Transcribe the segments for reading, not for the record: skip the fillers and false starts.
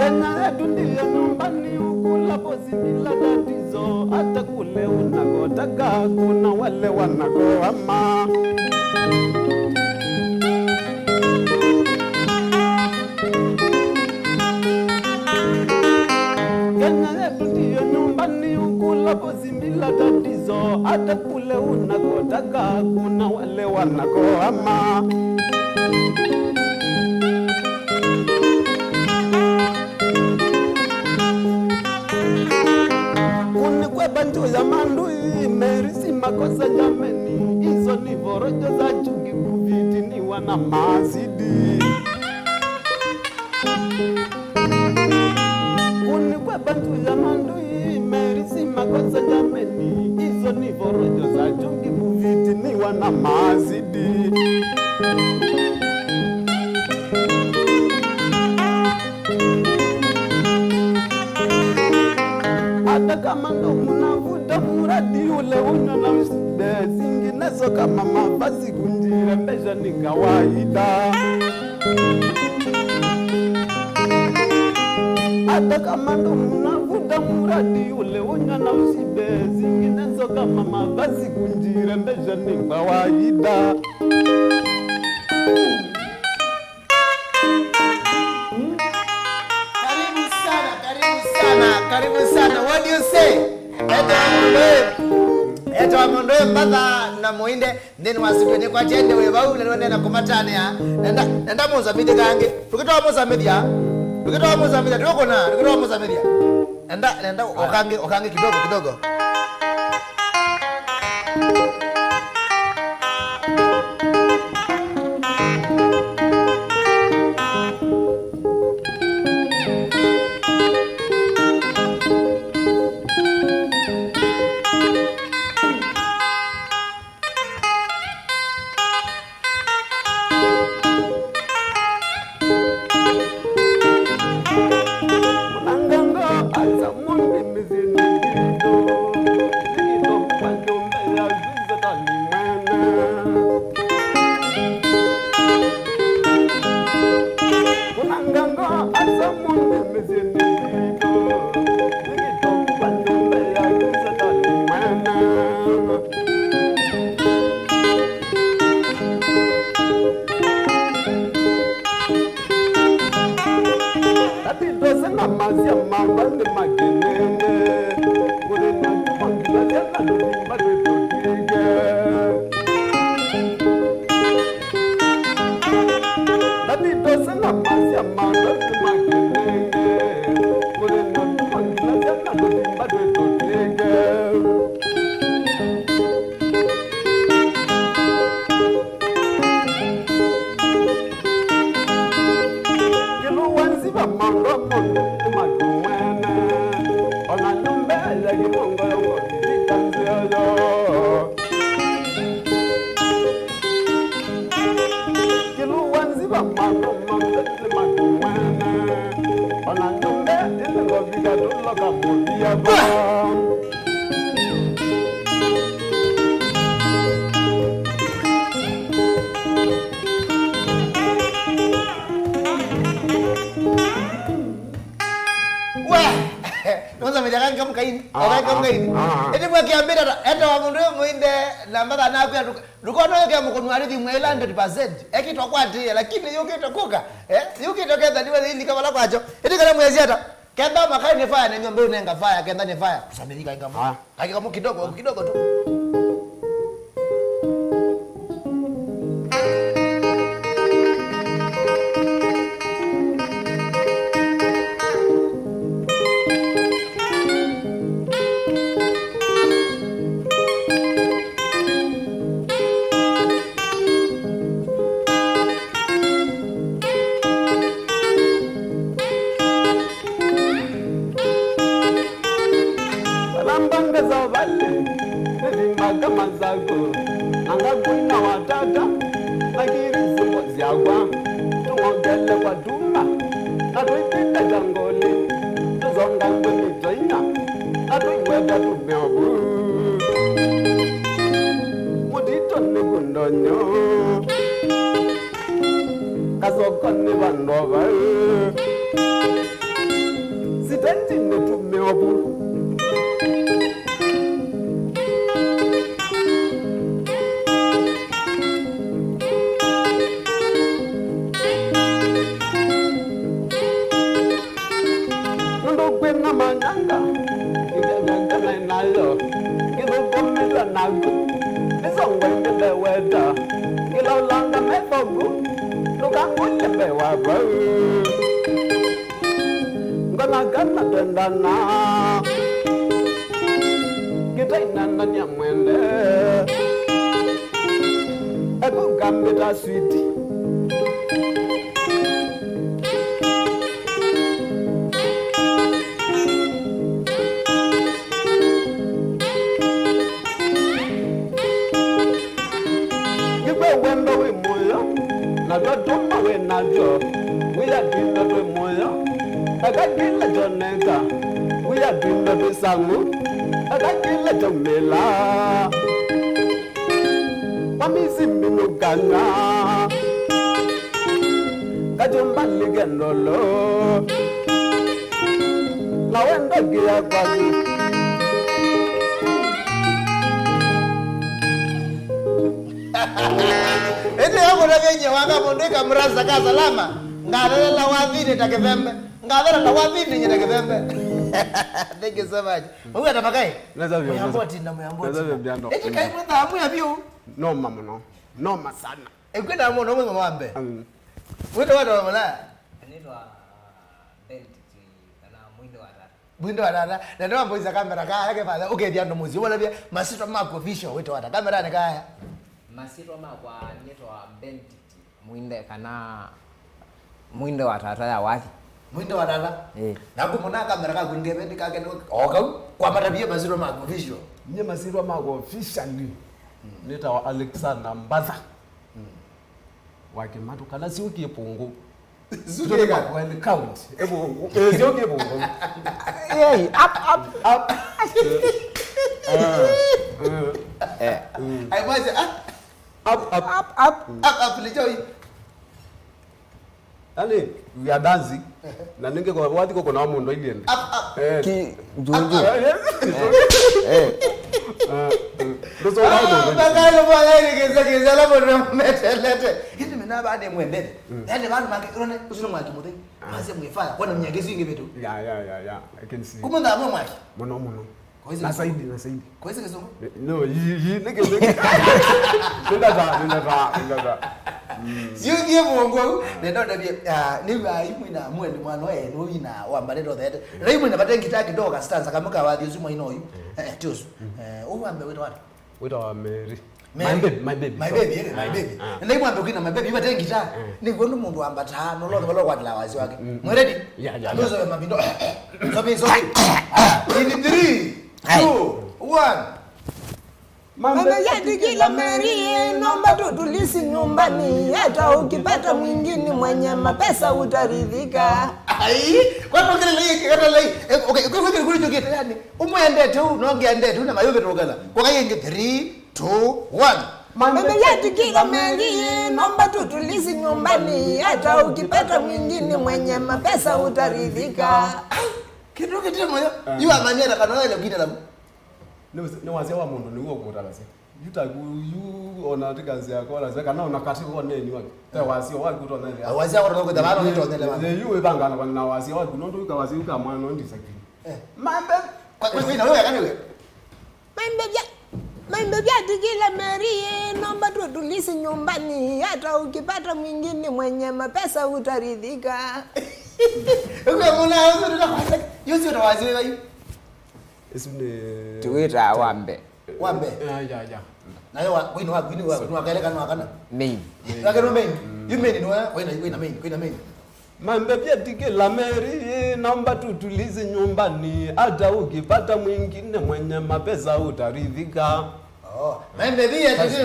Kenya dunia nyumbani ukula pozi bila tatizo, hata kule unakotaka kuna wale wanakohama. Kenya dunia nyumbani ukula pozi bila tatizo, hata kule unakotaka kuna wale wanakohama. Bantu ya mandui merisi makosa jameni, hizo ni vorojo za chuki kuviti ni wana mazidi. Kunikwe bantu ya mandui merisi makosa jameni, hizo ni vorojo za chuki kuviti ni wana mazidi. Hata kama ndo unavuta muradi ule unyona msibe, zinginezo kama mavazi kunjirembesha ni kawaida. Hata kama ndo unavuta muradi ule unyona msibe, zinginezo kama mavazi kunjirembesha ni kawaida. Karibu sana. What do you say? Eto amondoe mbadha na muinde ndeni wasitwenye kwa chende wewa ule wende na kumatane ya nenda Mozambique kange tukitoa Mozambique tukitoa Mozambique nenda okange kidogo Eti kwa kiambira eto wamundu muinde nambaka naku ya rukono yoke mukunwarithi mwela 100%. Eki tokwati lakini yuki tokuka. Yuki tokeza niwe hili kama lako acho. Eti kala mwezi hata kenda makai ni fire na ngombe unenga fire kenda ni fire. Kusamilika ingama. Hakika mu kidogo tu. Senti netumewabu Manyanga, nayo, give a woman a nago. This on when the weather, get no longer met for good. Look at what the bear gonna na. Get a nan young window. A good gum with a sweetie. Wemba we moyo na dodoma we najo we are doing the moyo agagila jonega we are doing the sangu agagila jomela wamisi minugana kajomba ligendolo la wenda gia kwani ende yangu na venye wanga mondeka mraza ka salama ngadala la wadhini takevembe ngadala la wadhini nye takevembe. Thank you so much. Wewe atapakai naweza vyo muyamboti na muyamboti naweza vyo Biado eti kai mwana amu ya vyo no mama no no masana kwenda amu no mwe mwambe wewe watu wamala anaitwa Belt kana Mwindo wa dada na ndio Boyz kamera kaya yake pale okay Biado muzi wala bia masito mako official wewe wata kamera ni kaya masito makwa nitwa Belt mwinde kana mwindo wa tata ya wathi mwindo wa dada na kumona kamera ka kunge bendi ka kene oka kwa matabia masito mako official nye masito mako officially nita Alexander Mbaza wakimatu kana si ukipungu zuke ka when count ebungu si ukipungu hey up I was up lijoy yani we are dancing na ninge kwa wati ko na mundo ilienda ki junju ndozo wao bagalo bwana keza la bono metelete hizi mina baada mwendele yani bana makirone usino mwaki muthi basi mwifanya kwa mnyangezi ingi vitu ya I can see kumanda mwa mwaki mono na saidi kwa hizo kizungu no yi nige nenda sio ngie mwongo nenda ndabia ni wa imu na mwende mwana we no ina wa mbalendo that raimu na batengi taki doga stanza kama ka wathi uzuma inoyu tuzo uwambe wetu wa Mary my baby ndio mwambe kwina my baby batengi ta ni gondo mundu amba tano lo lo kwa lawazi wake ready ndozo ya mabindo so in 3 2 1 Mambo yetu kila Mary, naomba tutulisi nyumbani, hata ukipata mwingine mwenye mapesa utaridhika. Ai, kwa nini leo kata leo? Okay, kwa nini kuli jogeta yani? Umwende tu, nongende tu na mayobe tokala. Kwa kayenge 3 2 1. Mambo yetu kila Mary, naomba tutulisi nyumbani, hata ukipata mwingine mwenye mapesa utaridhika. Kidogo kidogo moyo. Yua manyera kana ile gita la. Ne wazia wa mundu ni uo kutala se yuta yu ona tikazi yako la zeka na unakati kwa neni wake ta wazia wa kuto na wazia wa ndo dabano ni ndo ndele ne yu ebangana kwa na wazia wa kuno ndo yuka uka mwana ndo ndisa kini mambe kwa na wewe kana wewe Mambo yetu kila Mary, naomba tutulisi nyumbani, hata ukipata mwingine mwenye mapesa utaridhika. Mbona yusi ndo wazia wewe esune tuita wambe ya na yo wino wa kale kana kana main lakini main you main no wina main mambe pia tike la Mary naomba tutulize nyumbani hata ukipata mwingine mwenye mapesa utaridhika mambe pia tike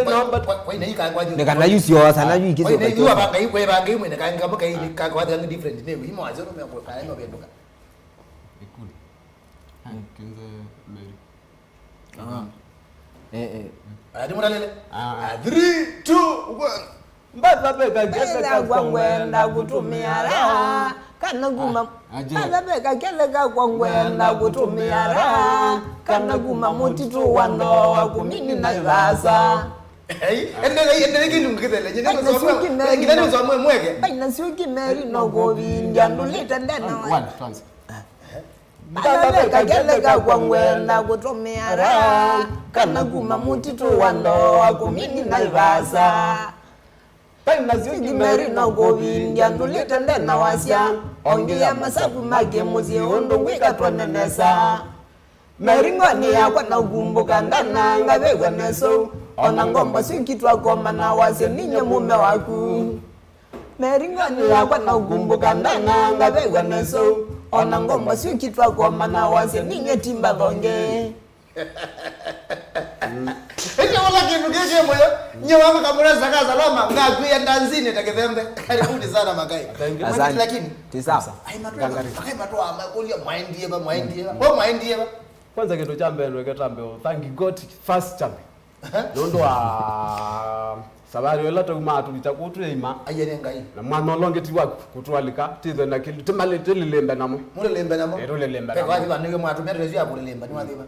naomba wina hika kwa ne kana yusi yo sana yu kizo wina yu banga yu banga yu ne kanga baka hii ka kwa the different name himo azo no mko kana no benduka ikuli Kinze Mary adi mudalele 3 2 1 Mbata beka Pela kwa ngwenda kutumia raha kana guma mbata beka keleka kwa ngwenda kutumia raha kana guma mutitu wando wa kumini na ivasa. Endele kindu ngidele ngidele zo mwege Baina siuki meri no gobi ndiandulita ndana wa Mbata beka keleka kwa ngwenda kutumia raha kana guma mutitu wando wa kumini na ivasa. Paina siuki Meri no gobi ndiandulita ndana wasya ongia masafu mage muzi ondo wika twanenesa. Meringoni yakwa na gumbuka ndana ngabegwa neso ona ngomba sikitwa goma na wase ninye mume waku. Meringoni yakwa na gumbuka ndana ngabegwa neso ona ngomba sikitwa goma na wase ninye timba bonge. wala kindu kike moyo nyewa kamera zaka salama ngakuya ndanzini takethembe karibuni sana magai lakini tisasa ai matwa amakulia mindie ba kwanza kitu cha mbele ketambe thank God first champion nondo wa sabari wela to matu litakutu ima ayenenga hii na mwana longeti wa kutwalika tizo na kitu timalete lilembe namo mulembe namo lilembe kwa hivyo nige mwatu merezo ya kulemba ni wadhiba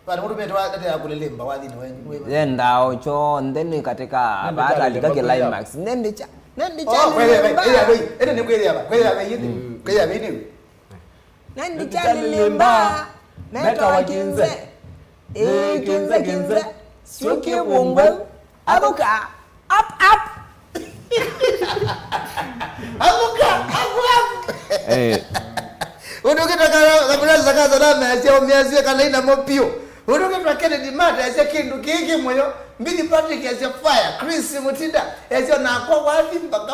bali mtu meto dada ya kulemba wadhini wewe yenda cho ndeni katika baada alika climax nendi cha ene ni kweli hapa yini Nendi cha limba meta wa Kinze. Kinze Suki wungwe abuka up abuka Udoke takara zaka salama ya miazi kana ina mopio. Udoke twakene di mata ya kindu kiki moyo. Mbili Patrick ya fire. Chris Mutinda ya na kwa wapi mpaka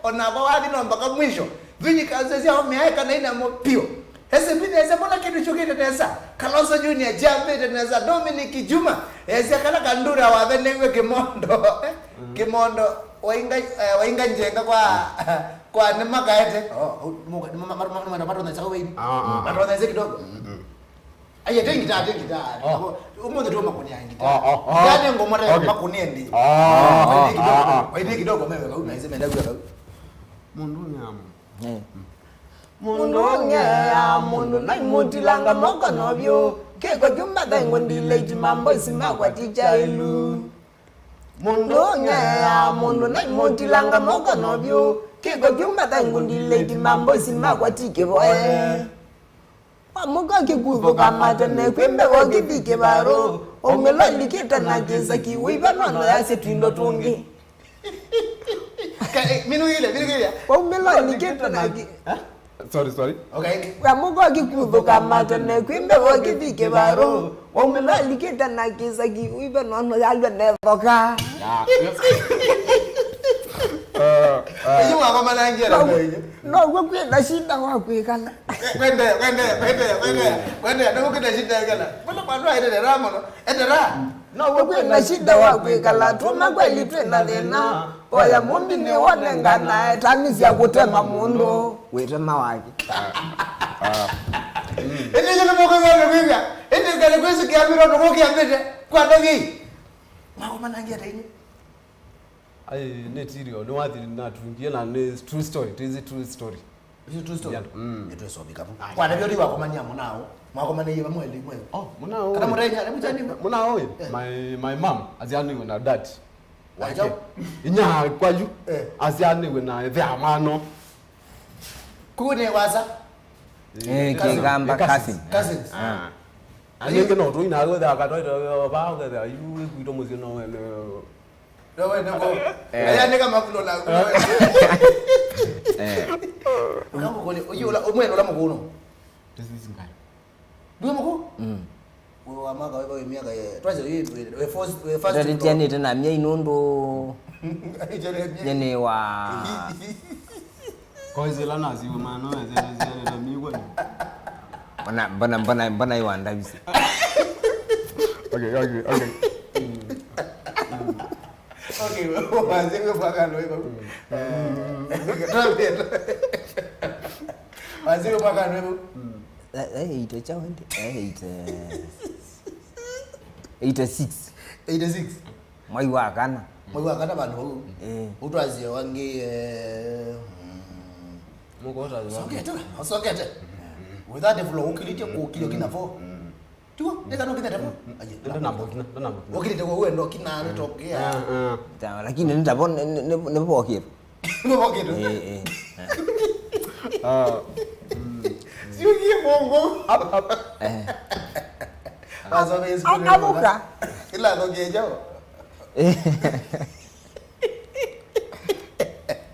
ona kwa wapi no mpaka mwisho. Vini kazi ya miazi kana ina mopio. Ese mbili ya mbona kindu chokete tesa. Kalonzo Junior Jambe tesa Dominic Juma. Ya kana kandura wa venengwe Kimondo wainga njenga kwa nemaka ete matona chawe hivi matona zeki kidogo aya tengi ta umoja tu makuni yangi yani ngoma ya makuni ndi waidi kidogo mimi unaweza menda kwa mundu na mutilanga moko nobyo keko jumba dango ndile mambo simagwa tijailu mundu na mutilanga moko nobyo keko jumba dango ndile mambo simagwa tikeboe wamuka kikuvo kamata ne kwembe wokipike baro omelo likita na jeza kiwiba nono yase twindo tungi minu ile omelo likita na sorry okay wamuka kikuvo kamata ne kwembe wokipike baro omelo likita na jeza kiwiba nono yalwa nevoka hiyo mama manangira no kwenda shida wakwekala kwenda ndio kwenda shida yakala mbona kwa ende ramo endera no kwenda shida wakwekala tuma kweli twena thina oya mundi ni wonengana tanizya kutema mundu wetema wake ende jana moko ngalo kwinga ende kale kwesi kiamiro ndo kiambete kwa ndogi mama manangira tini ai netirio no wathi na tungie na true story it is true story eto sobika kwa nabyo ndi wakomanya munao mwakomanya yiba mweli munao kana murenya mutani munao my mom azianiwe na dad wake inya kwaju azianiwe na the amano kune wasa kigamba cousins anyenge no tuina go da ka to ba ga da yu ku to muzi no wewe nako yani kama kulo la nako kole oyola omweno la mukuno this ngai ndio muku wewe amaka wewe miaka twaje we first tatiani tena mia inondo nyene wa koizela nazi mano ezele na miwa mbona iwanda bisi okay Okay, waanze kupakana hivyo. Waanze kupakana hivyo. Ite chawende. Ite 6. Mwai wakana. Mwe kana bantu utwaziye wangi mukota sokete without the flow ukilite ku kilo kinafo tuwa eka no kinata po ndo nambo ukilite kwa wewe ndo kinani tokea lakini nitapona nepokero sio kimongo abuka ila ngogeja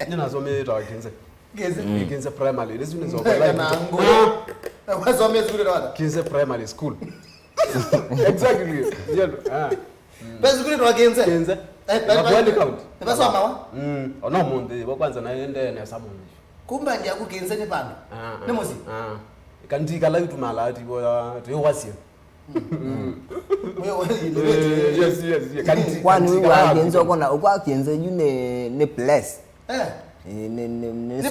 ninazome ta Kinze primary this one is of wasome skuli ndo Kinze primary school exactly basi skuli ndo Kinze Bwali county basoma wa ono mundi bakwanza naende nesamundi kumba nje ku Kinze ni pano nemosi kanti kala itumala ati boya tewasiyo yes kanti kwani wa Kinze kona ukwa Kinze yune ne place ne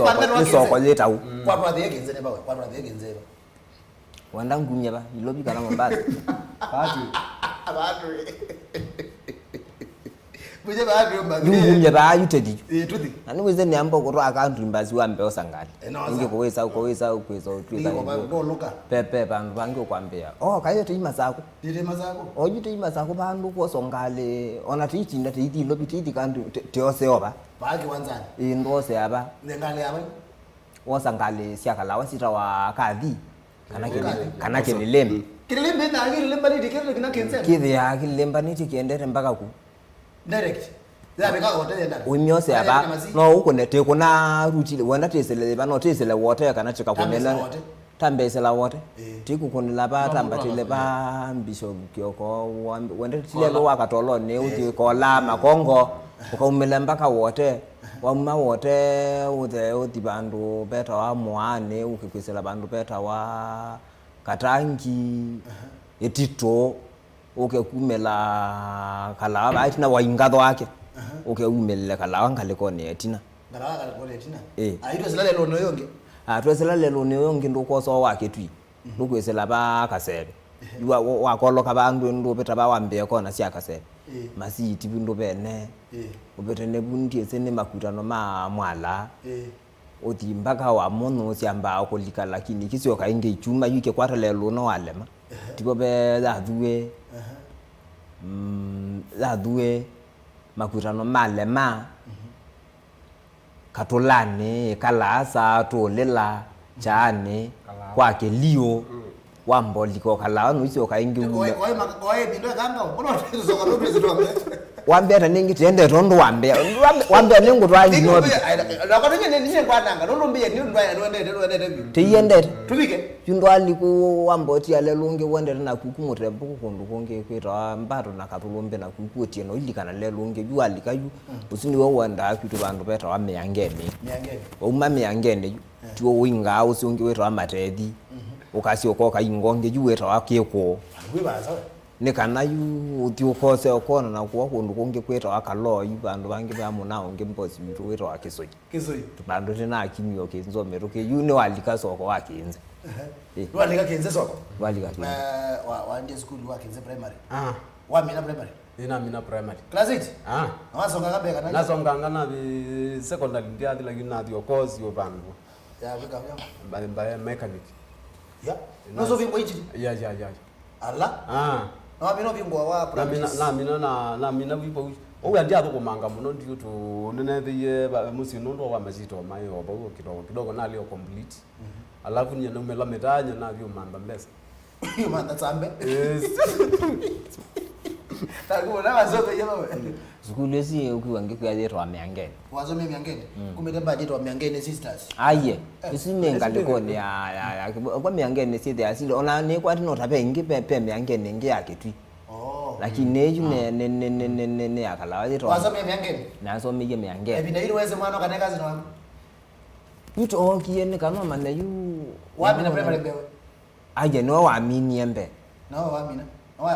soko leta u kwa brother Kinze ne bawe kwa brother Kinze ba wanda ngunya ba ilobi kana mambali abantu buje baadwe mbagire ngunya ba yutedi tuthi ani wize ni ambo ko account imbazi wambe osangale inge kuweza ukweza utwiza ngoloka pepe bantu bange kwambia kayo tima zako oyite ima zako bantu ko songale ona tichinda titi lobi titi kantu teose oba baki wanzani indose aba ngale aba osangale siakala wasita wa kadhi kana Kililimbi Kililimbi na Kililimbi ni dikere kina Kinze kidhi ya Kililimbi ni tikiendere mpaka ku direct zabe ka hotel ndani unyose aba no uko nete kuna rutile wanda tesele bano tesele water kana chika kunela tambesela water tiku kunela ba tambatile ba mbisho kyoko wanda tile lo wakatolo ne uti ko la makongo ukaumela mpaka water wamma wote uti bantu beta wa muane ukikwisela bantu beta wa katangi etito kumela kala ba itina wa ingado wake umela kala wangale kone etina aitwa silale lo noyonge twesela lelo noyonge ndokoso wake twi ndokwesela ba kasebe wakoloka bantu ndo beta ba wambe kona si akasebe masiti bindo bene ubetene bunti esene makutano ma mwala oti mpaka wa mono siamba akolika lakini kisio kainge ichuma yuke kwata lelo no walema tipo be la duwe makutano malema katolane kalasa tolela chane kwake lio wamboliko kala nuisio kainge oye bindo kanga uno tuzoka lo president wambeta ningi tiende tondo wambea ningu twangi nobi lakini nije kwananga ndombiye ni ndwaya ndwende tiyende tubike yundwali ku wamboti alelunge wende na kukumure buku kundu konge kwita mbato na katulombe na kukuti no ilikana lelunge yuali kayu usini wo wanda akwitu bantu beta wa meyangene umame yangene tuwo winga usungi weta wa matedi ukasi okoka ingonge yuweta wa keko wibaza nikana yu utiukose okona na kuwa kundu konge kweta wakalo bantu bange bamuna onge mposi bitu weta wakisoi bantu tena akimyo kenzo meruke yune walika soko wakinze walika Kinze soko walika Kinze waende school wa Kinze primary wamina primary mina primary class 8 wasonga kabeka na nasonga ngana bi secondary ndiathi lakini nathi course yo bantu ya wika by mechanic ya nozo vimbo hichi ya ala no mino vimbo wa practice na mina vipo oya ndiathu kumanga muno ndiyo to nenethiye musino ndo wa mazito mayo obo kidogo na leo complete alafu nyene umela metanya na vyo manda mbesa manda tsambe yes takuna wazobe yebo Zukulesi ukiwange kuyadetwa myangene wazome myangene kumete budget wa myangene sisters aye isimenga lekone ya kwa myangene side asile ona ne kwati no tabe ngi pe myangene ngi yake twi lakini neju ne akala wadetwa wazome myangene nazo mige myangene ebina ile weze mwana kana kazi no yuto okiyene kana mane yu wamina primary bewe aje no wamini embe no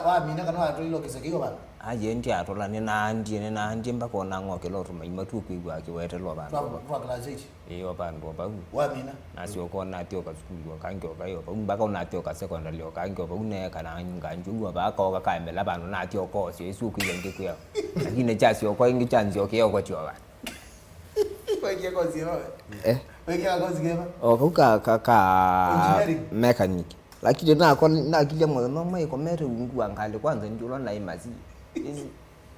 wamina kana watu ilo kisekiyo bana aje ndi atola nina ndi mpaka onangoke lo tuma imatu kuigwa kiwete lo bana kwa class 8 iyo bantu ba wamina nasio kona atio ka skulu kange ka yo mpaka unatio ka secondary yo kange ba uneka na nganju ba ka kaimela bana na atio ko sio isu kuyengi kuya lakini chasi ko ingi chanzi okay yo ko choba wewe kwa sio wewe kwa zigema ka mechanic lakini na kile mwana mama iko mere ungu angale kwanza njulo na imazi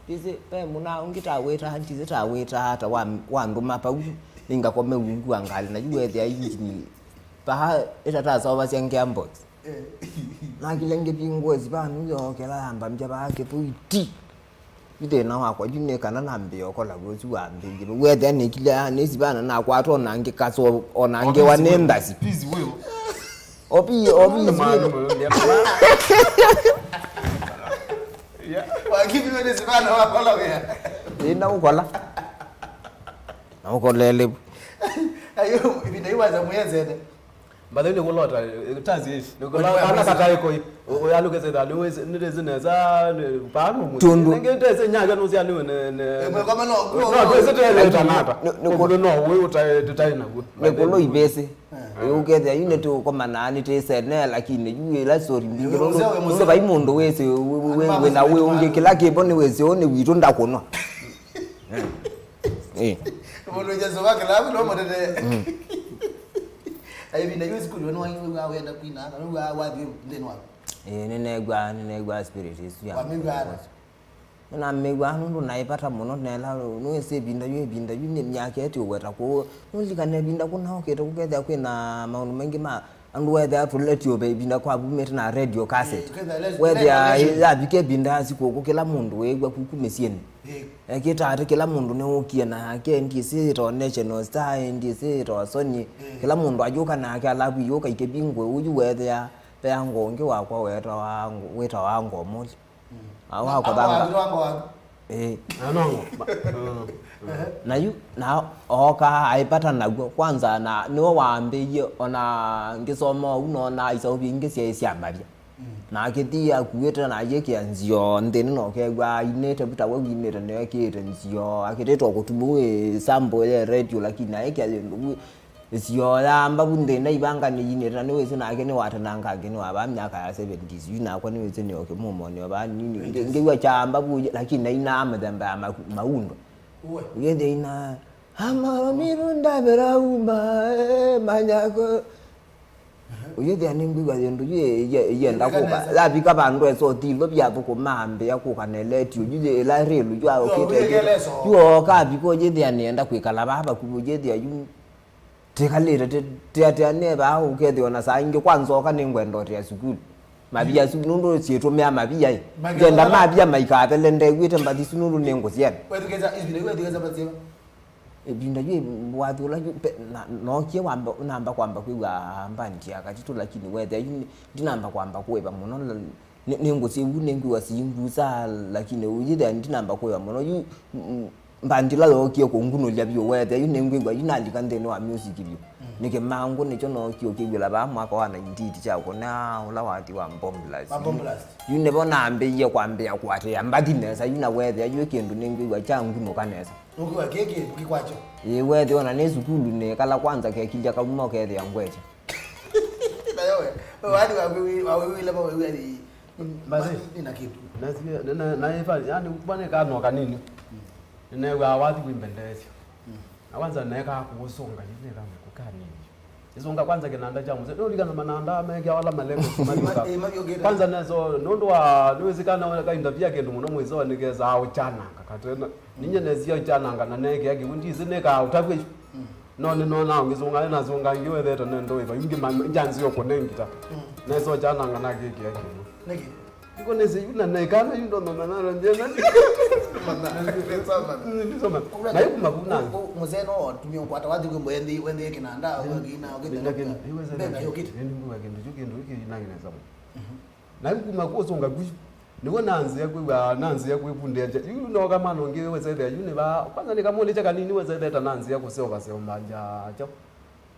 izi pe muna ungita weta hanti zita weta hata wandu mapa ninga kwa me ungu angale na juwe the ayini pa etata sawa siange ambox na kile nge pingozi banu yo kela amba mjaba ake puiti bide na wakwa june kana nambe yokola gozi wambe ngibe wethe ni kile nesi bana na kwa to nange kaso onange wa nembasi please wewe Obi yeah wakipi wewe zibana wakola wewe ina ukola na ukolele ayo ibidaiwaza muyezene badale kulota tazi ana kataiko uyalukeze dalo nirezineza bano mutu ngente senyaka noziyaliwe ne kama no tanata nokolo no we utaina ku nekolo ibese ukethe yune tu koma nani tesene lakini yue la story mbingiro ndo bai mundo wese we na we unge kila kibone wese one wito ndakonwa mundo jezo wake labu no modede ayi bina yuzi kuli wano wenda kwina kana wapi ndeni wapi nenegwa spirit isu ya wamigwara na megwa ndo naipata muno nela no ese binda yune myake eti weta ko nulika ne binda kuna oketa kuketha kwina maunu mengi ma and whether to let you baby binda kwa bumete na radio cassette whether ya bike binda sikoko kila mundu wegwa kukumesieni ekita ate kila mundu ne ukie na ake ndisi ro national star ndisi ro sony kila mundu ajuka na ake alabu yoka ikebingwe uju whether peango nge wakwa weta wangu omuli awa kwa danga anongo na oka aipata nagwo kwanza na niwo waambiye ona ngisoma unaona isobi ngisia isiambabia na akithia kuweta na yeke nzio ndeni no kegwa inete buta we inete ne akete nzio akiteto kutubuwe sample ya radio lakini yake alindu sio yamba bunde na ibanga ni inete na wese na akene watananga akene waba myaka ya 70s yuna kwa ni wese ne okay mumo ne ba nini ngewa chamba bu lakini na ina amadamba maundo uyende ina ama mirunda berauma manyako uyede animbigwa yendo yenda kuba labika bantu eso tilo byabo ko mambe yakuka neleti ujije la relu jwa okete yo ka biko yede anenda kwikala baba kubujede ayu tekalere te ne ba ukede ona sange kwanzoka ningwendo ya sukulu mabia sunundo sieto mya mabia yenda mabia maikapele ndegwite mbadi sunulu nengosiana wedugeza izbine wedugeza baziba ebinda yue wadula no kie wamba namba kwamba kwiwa mbandi akatitu lakini whether ndinamba kwamba kuweba muno nengosi unengi wasiyimbuza lakini uyida ndinamba kuweba muno mbandi la lokie ko nguno lyabyo whether unengi gwa inalika ndene wa music byo nike mangu nicho no kio kigwela ba mwaka wa 90 chako na ulawati wa mbomblast yune bona ambe kwambia kwate ambadi nesa yuna whether yukendu nengi gwa changu no kanesa ukiwa keke ukikwacho yewe ona nezukulu ne kala kwanza ke kilya kaluma ke ya ngweje nayowe wadi wawe laba wewe ali basi ina kitu na ifa yani kubane ka no kanini ne wa wadi kwimbendezi awanza neka kuusonga yine kama kukanini izonga kwanza kenanda jamu ndo likana mananda ameke wala malengo kumalika kwanza nazo nondo wa niwezekana ka interview yake ndo muno mwezo nikeza auchana kakatena ninye nezio chana ngana neke yake undize neka utafwe no na ngizonga nazo ngangiwe theto ndo iva yingi manjanzi yoko nengita nezo chana ngana keke yake neke iko neze yuna nekana yundo no manana njena ndisoma na yuko mabuna muzeno tumio kwata wadi ko wende kinanda ngina ogenda benga yokiti ndingu agenda jugendo iki nangineza na yuko makozonga kushi niwo nanzi yakwe pundeje yuno kama nongiwe wezede yune ba kwanza nikamole cha kanini wezede ta nanzi yako seo mbanja cho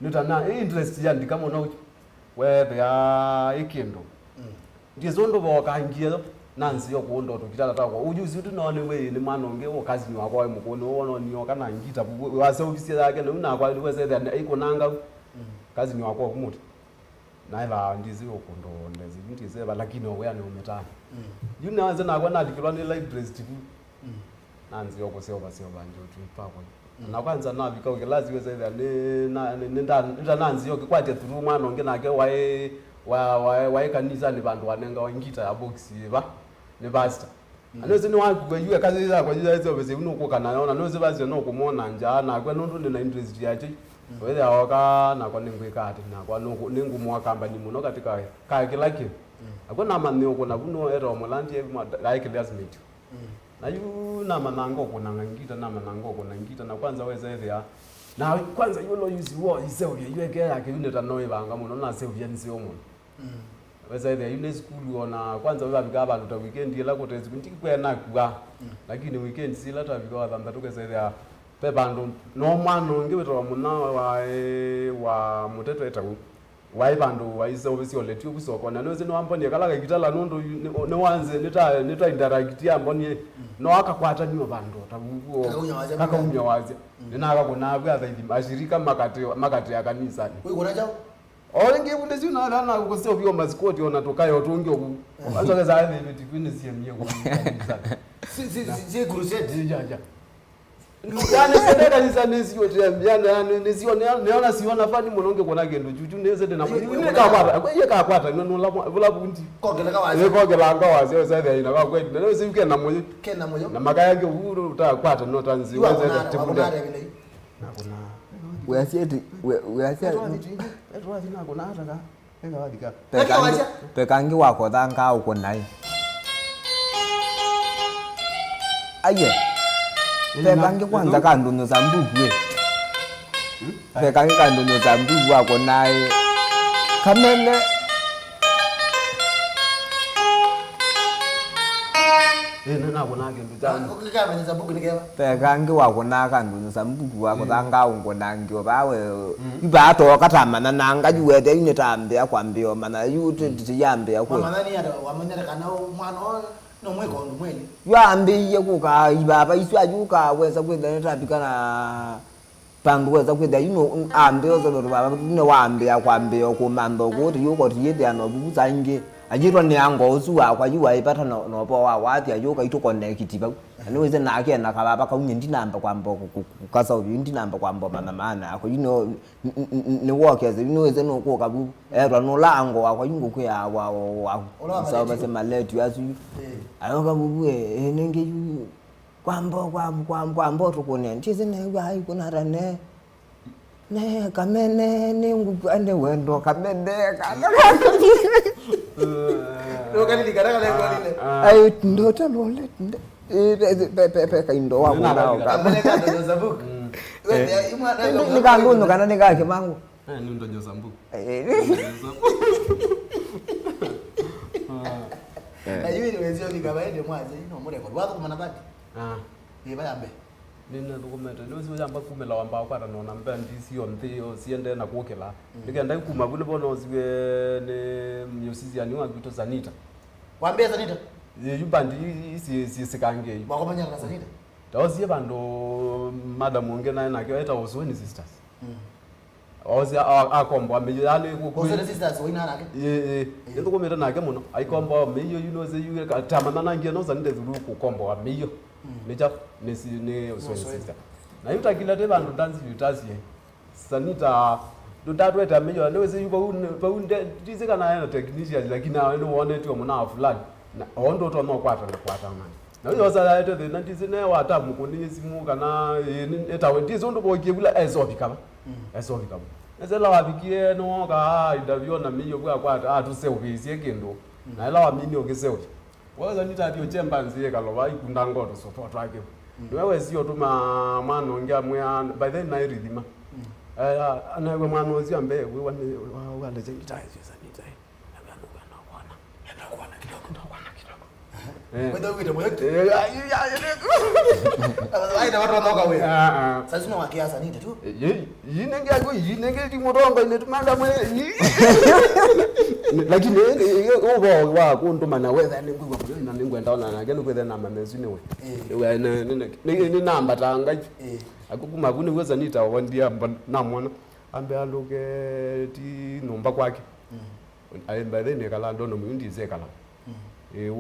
nitana interest ya ndikamo no whether ya ikindo ndizondo bokangia nansi yo kuondo tukitala takwa ujuzi utunaone we ni mwana onge kazi ni wako wa mukoni wono ni okana ngita wase ofisi yake na una kwa liweze that iko nanga kazi ni wako kumuti na ila ndizi okundo ndezi binti seba lakini owe ani umetana yunaanza na kwa nadikilwa ni library tifu nanzi yoko sio njo tupakwa na kwanza na bika ukelazi weze that nenda nanzi yoke kwate through mwana onge nake wae kanisa ni bantu wanenga wangita ya box ba ne pastor anoze ni wakugwe kazi za kwa hizo bese unokuka naona noze bazi no kumona njana kwa nonto na interest yache whether awaka na kwa ningwe kati na kwa ningu mwakamba ni muno katika ka kilaki akona manyo kuna kuno era omulandi like classmate na yu na manango kuna ngita na manango kuna ngita na kwanza weze ya na kwanza yulo use wo iseo yeke yake uneta noe banga muno na seo byanzi omuno weza ile yule school ona kwanza wabika abantu ta weekend yela kotezi kunti kwena kwa lakini weekend sila tabika wadanda tukeza ile pebando no mwana ngibetwa muna wa muteto etaku wai bandu waise obisi oleti obusoko na noze no amboni kala kitala nondo ne wanze neta interact amboni no akakwata niyo bandu tabuko kaka wazi nina akakona bwa zaidi ashirika makati ya kanisa wewe kuna jao olingi bunde sina na kukoseo vyo maskoti onatokayo tungi oku kwanza za hivi tifini siemie kwa si crusade jaja ndani sedeka ni sanesi yote ambiana nesio neona siona fani mononge kona gendo juju neze tena ni kakwata no la bunti kogela kawazi kogela ngawazi yoza ina kwa kweli na nose ukena moyo kena moyo na makaya yake uhuru utakwata no tanzi weze tibunda na kuna we asieti etwa kuna ataka ega wadika pekangi wako thanga uko nai aye pekangi kwanza kanduno za mbugwe pekangi kanduno za mbugwe wako nai kamene nena kuna gendo jana ukikama za bugu nikema pekangi wako na kanduno za mbugwe wako thanga uko nangi bawe iba to katamana nanga juwete ine tambe akwambio mana yute tiyambe akwe mama nani ata wamanyara kana mwana no mweko ndo mweli yambe kuka ibaba iswa juka weza kwenda tabikana pandu weza kwenda ambe ozo baba ne wambe akwambe okumando kuti yuko tiyede anobuza inge ajiro ni ango usuwa kwa yuwa ipata no po wa wati ayoka ito connect ba anoweze na ake na kababa ka unye ndinamba kwambo kukasa ubi ndinamba kwambo mana ako ne work as inoweze no ko kabu erwa no lango akwa yungu ku ya wa so base maletu asu ayoka bubu nenge yu kwambo to kone ntize ne wa ikona rane ne kamene ne ngubane wendo kamene lo kali dikara kale kwa lile ai ndo talole pe kaindo wa nao kamene kando za buku wewe imwana ni kanguno kana ni kake mangu ni ndo nyoza mbu na yini wezio likabaende mwaje ino mure kwa watu kumana bati bayambe nina dokumenta nozi yamba kumela wamba kwata nona mbandi sio nthio siende na kuokela nikenda kuma bune bono ziwe ne myosizi ani wabito sanita wambia sanita yubandi isi sikange bakomanya na sanita tawozi bando madam ongena na ke eta osweni sisters ozi akombo ameyane ku sisters wina nake yendo komera nake muno aikombo meyo ze yuge tamana nange no sanite zulu ku kombo ameyo meja nesi ne osweni sister na yuta kila te bantu dansi yutasi sanita ndatu eta meyo noweze yuko unde tizeka na yana technician lakini aweno one tu mona fulani na ondo to no kwata mani na yo sala ete the nanti sine wata mukuni simu kana eta wendi zondo bokebula ezobikaba ezela wabikie no ka interview na miyo kwa kwata atuse ubisi kendo na ela wa mini ogesewe waza nitati ochembanzi kaloba ikunda ngoto support wake wewe sio tu mwana ongea mwa by then na iridima anawe mwana ozia mbe we wale jengitaje sanita anakuana kidogo Wewe uite mwekte. Aida watu wanaoka wewe. Sasa sina wakiasa nini tu. Yinenge yako yinenge timorongo inetumanga mwe. Lakini ubo wa kuntumana wewe ningwa na ningwa ndaona na ngene kwethe namba mezine we. Wewe ni namba tanga. Akukuma kuni weza nita wandia namona ambe aluke ti nomba kwake. Aimba thene kala ndono mwindize kala.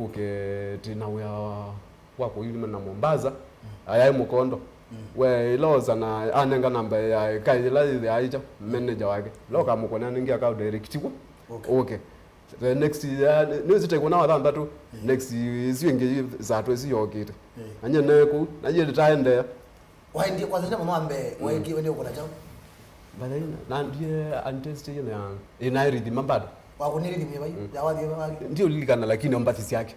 Uke tina wako yuli na Mombasa ayaye mukondo we loza na anenga namba ya kaila ile aija manager wake loka mukona ningia ka direct ko okay the next nizite kuna wadanda tu next isiwenge zato isiyokite anye neko naje taende waindi kwa zile mama ambe waiki wende uko na chao bale na ndiye antest ile ya inairidi mambado wakuniri dimwe yawadhi wake ndio lilikana lakini ombathisi yake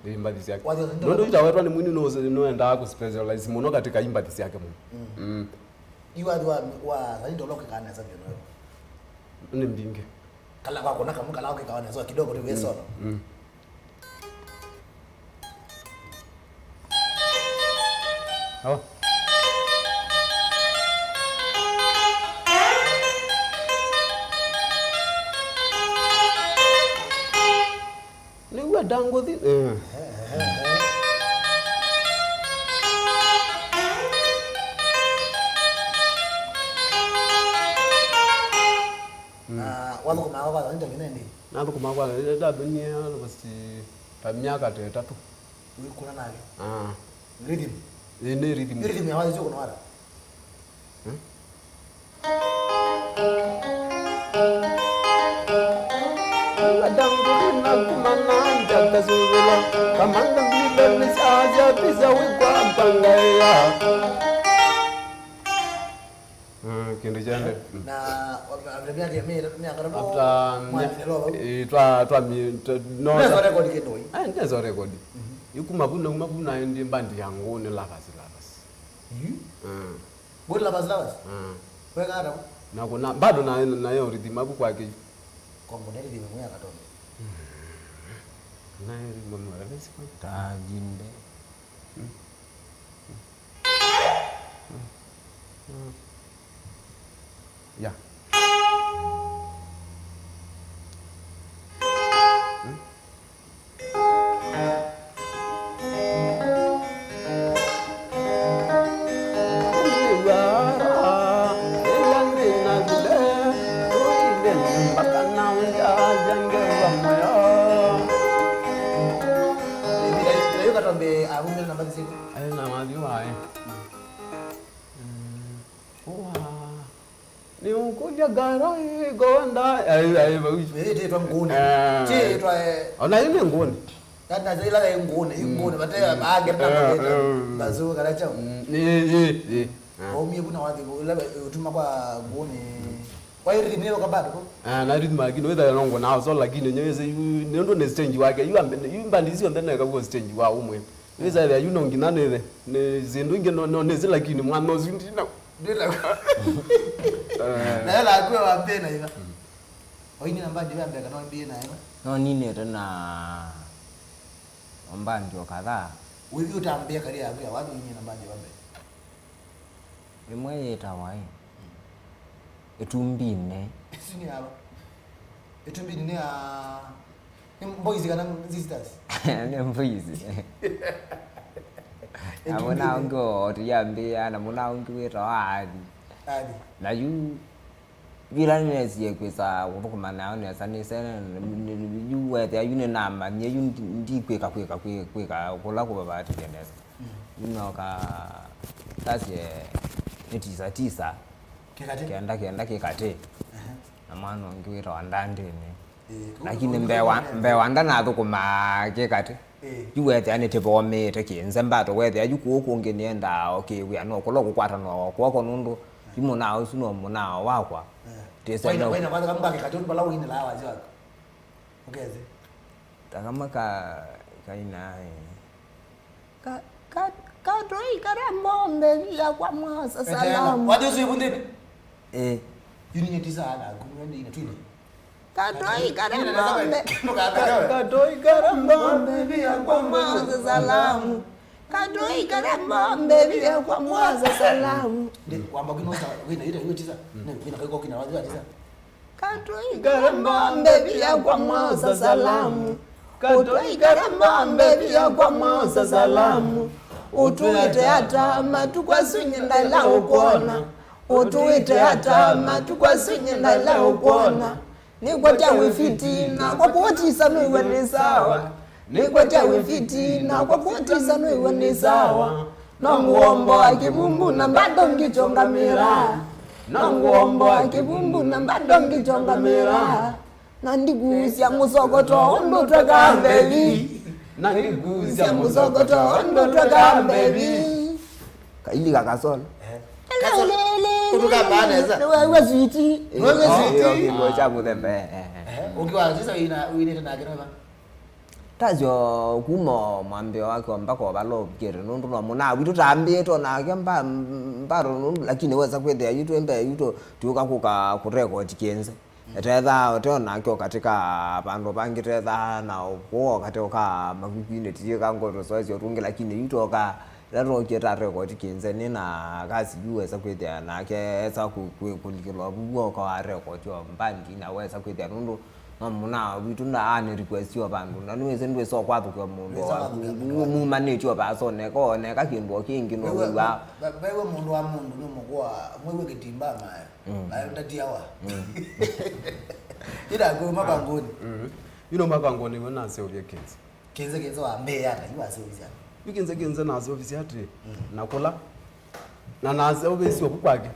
imbathisi yake ndio itawaitwa ni mwini noenda ku specialize muno katika imbathisi yake muno iwadhi wa zani ndoloke kana sasa ndio ni mbinge kala kwako na kama kala wake kawana sio kidogo tu weso hawa ni dango thi walo kuma kwa ndio nini nalo kuma kwa da dunia basi miaka 3 kuna nani rhythm ni rhythm ya wazi kuna wala dango na kumana ndaka zula kamanda mbile misaja pisa wikwa mpangaya kende jande na wabia dia mimi akarabo twa no na record kitoi ndezo record ikumabuna ndi mbandi yangu ne lavasi bodi lavasi wewe ngara na kuna bado na yo rhythm abu kwake kombo ndio rhythm mwenye akatombe na rhythm mwana basi kwa tajinde ya ni ukuja garai gonda twa ngone twa ona ile ngone kana zila ngone bataya baage na bazo kala chao mimi kuna wadi utuma kwa ngone kwa hiyo rhythm yako bado ko na rhythm lakini wewe longo na so lakini nyeweze ndio ne stage wake mbandizio ndene ka go stage wa umwe weza ya nginane ne zindu ngeno ne lakini mwana zindina ndila na yala kwa wapena hivi oini namba ndio ambe kana mbie na hivi no nini tena ombandi wakadha wewe utaambia kali yako ya watu wenyewe namba ndio ambe imwe yetawai etumbine sini hapa etumbine ni Boyz kana sisters ni Boyz amona ngo tiyambia na mona ngwira hadi na yu vilanesi yekwesa kubukumana ne sanise yu wete ayune nama nye yu ndikweka kweka kula kuba bati kendesa unoka kasi netisa kenda kekate na mwana ngwira wandandene lakini mbewa ndanazo kuma kekate yuwete anete bomete Kinze mbato wete ayuko kungenienda okay we ano koloko kwata no kwako nundu imona usuno mona wakwa tesa no wena kwanza kamba kekate bala wini la wazi wako ugeze takama kaina ka doi karambombe la kwa masa salamu wadi usikunde yuni nyetisa ala kumwende ina twini Katoi karamba Katoi karamba baby kwa mwanza salamu. Katoi karamba baby kwa mwanza salamu. Kwamba kinoza wina ile tiza. Wina kwa kina wazia tiza. Katoi karamba baby kwa mwanza salamu. Katoi karamba baby kwa mwanza salamu. Utuite hata matukwa sunye ndala ukona. Utuite hata matukwa sunye ndala ukona. Nikwatia wifitina kwa kuotisa noiwe ni sawa. Nikwatia wifitina kwa kuotisa noiwe ni sawa. Nonguombo akibumbu na bado ngichonga mira. Nonguombo akibumbu na bado ngichonga mira. Nandigusya musokoto ondo twaka baby. Nandigusya musokoto ondo twaka baby. Kaili kakasolo. Kutuka baneza. Wewe switi. Wewe switi. Kilo cha muthembe. Ukiwa sasa uine tena kireba. Tajo kumo mwambie wake mpaka wabalobkere nundu no muna witu tambito na kemba mbaro lakini weza kwendea yitu embe yitu tuka kuka kurecord Kinze. Ethetha otona kyo katika pando pangi tetha na uko katika makukwine tiye ngoro sozi otungi lakini yitu oka lero keta record Kinze nina kazi yuweza kwendea na ke esa kulikilo bugo kwa record yo mbandi na weza kwendea nundu muna witu na ane request yo bandu na niweze ndwe so kwathu kwa mundu wa mu manage yo baso ne ko ne ka kindu kingi no wa wewe mundu wa mundu ni mukwa mwewe kitimba maya ayo ndatia wa ila go mabangoni mabangoni wona se obye Kinze wa mbeya na yiwa se obya Kinze nazo ofisi ati nakula na nazo obisi okukwake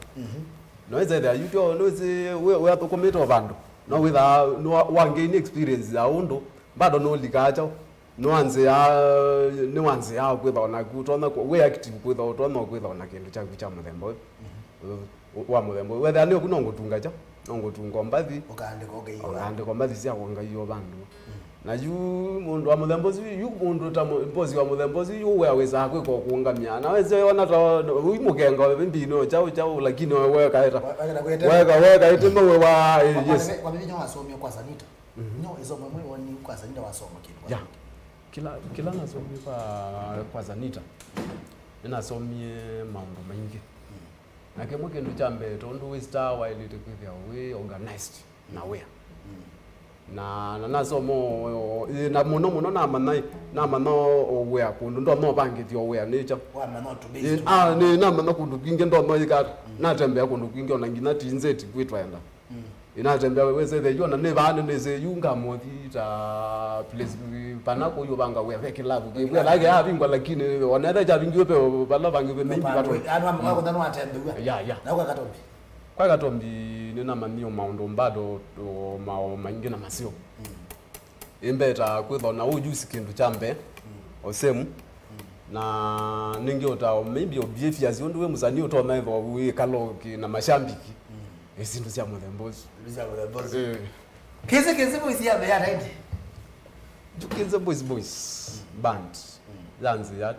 noise there you do noise we atokometa bandu no with no one gain experience aundo bado no likacha no anze ya kwetha kutona we active kwetha utona kwetha na kindu cha muthembo wa muthembo whether ni kunongotunga cha nongotunga mbathi ukaandika mbathi cia kwanga iyo bandu na yu mundu wa muthembo yu mundu ta mpozi wa muthembo yu we aweza kweko kuungamia na weze ona ta uimukenga mbino chao lakini wewe kaeta weka itembe we wa yes kwa bibi wasomia kwa sanita no izo mwe woni kwa sanita wasoma kitu ya kila nasomia kwa sanita ninasomie mambo mengi na kemo kindu cha mbe tondu we star while it kwithia we organized na we na nasomo na muno na mano we akundu ndo no bangithio we nature wa mano to base ni na mano kundu kinge ndo no yika na tembea kundu kinge ona ngina tinzeti kwitwaenda ina tembea we se the yona ne bana ne se yunga mothi ta place panako yo banga we veke love we like ya bingwa lakini onera ja bingiwe pe bala bangiwe mengi bato anu wako ndano atembea ya na kwa katombi kwa katombi nina manio maundo mbado maingi na masio imbeta kwithona ujusi kindu chambe osemu na ningi ota maybe obvious yondo we musani utona evo we kaloki na mashambiki ezinto cia muthembozi Kinze boys ya be right Kinze boys band zanzi ya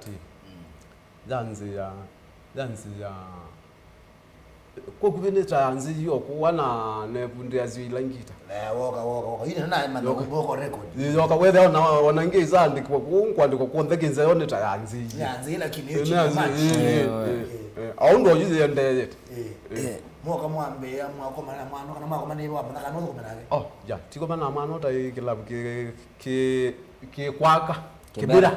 kwa kubeneta yanzi yo kuwana ne punde azilangita woka ine na mano kuboko record yoka whether ona ngeza andikwa kwandikwa kuonza Kinze yoneta yanzi lakini hiyo aundo yuze yende moka mwambe ya mwako mana mwana kana mwako mane wa bana kana ko manake ya tiko bana mano ta kilabu ke kwaka kibira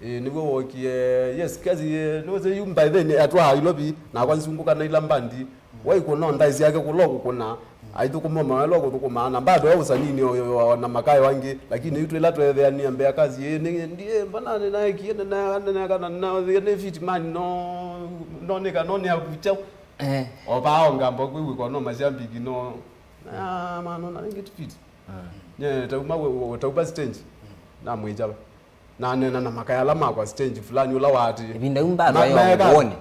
niwe woki yes kazi noze yumba then atwa ilobi na kwanzunguka na ilambandi waikona ndaizi yake kuloko kuna aitu kumoma loko tukumana bado yausa nini na makayo wangi lakini yitu ila twethe ni ambe kazi ndiye mbana na kiende na kana na the fit man no nika no ni abucha oba ongambo kwiwe kono mashambiki no mano na ngit fit tauba stage na mwijaba na nena na makayala makwa stage fulani ula wati ibinda umbaro ayone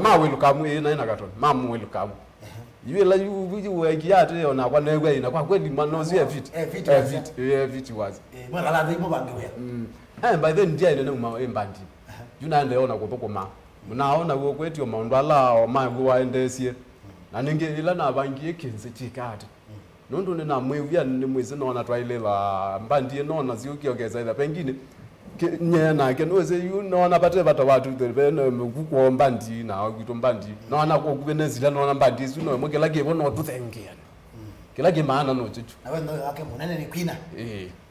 maweluka mu ina katona mamuweluka yiwe la yu wegiyate ona kwa negwe ina kwa kweli manozi fit was mwala ndi mo bangiwe by then dia ine mu embandi yuna ndeona kutokoma munaona wo kwetio maundu ala o magu waendesie na ninge ila na bangi Kinze chikati nondo nina mwivia ni mwezi naona twailela mbandie naona ziukiongeza ila pengine nyena ke noze yu naona bate bata watu bene kuko mbandi na kwito mbandi naona ko kubenezila naona mbandi sino mokela ke bono tuthengea kila ke maana no chichu nawe ndo wake munene ni kwina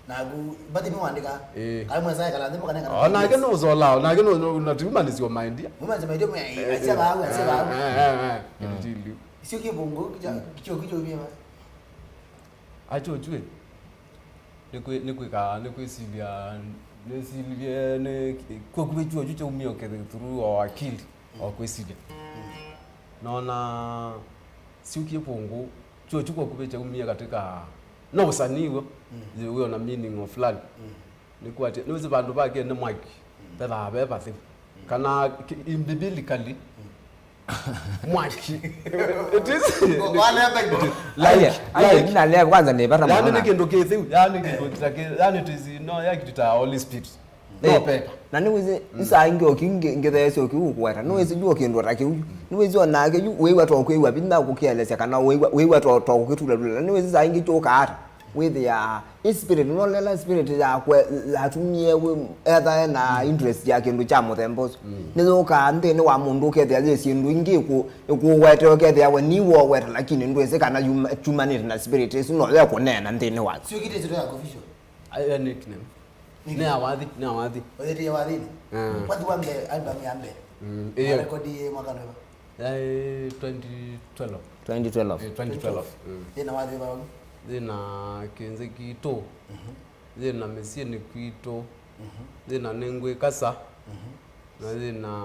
na ku bati ni wandika kai mweza kala ndimo kana kana na ke no zola na ke no na timanizio mind mumanze maide mu asia bawe ndili sio kibungo kicho bia acho chwe nikwisilia nesilie ne kokubechua chuche umio ke through or akili or kwisilia naona si ukiepongo chuo chuko kubecha umia katika no usaniwo wewe na meaning of land nikwate niweze bantu bake ne mwaki bela beba thi kana biblically mwaki it is like nale kwanza ne bara yani nikindo kethu yani yani it is no yakita holy spirit no paper na niweze isa inge ngethese okiukwera niweze juo kindo rakiu niweze onake ju wewa to kwewa binda kukieleza kana wewa to kukitula niweze isa inge choka ata with ya spirit no lela spirit ya kwa latumie we etha na interest ya kindu cha muthemboso nizoka ndene wa mundu kethe ya sindu ingi ku wete kethe ya ni wo wete lakini ndweze kana humanity na spirit sino ya kunena ndene wa sio kite sio ya official I nickname ni awadhi wete ya wadhi watu wambe album ya mbe hiyo rekodi mwaka ndio 2012 ina wadhi baba zina Kinze kito zina mesieni kwito zina nengwe kasa na zina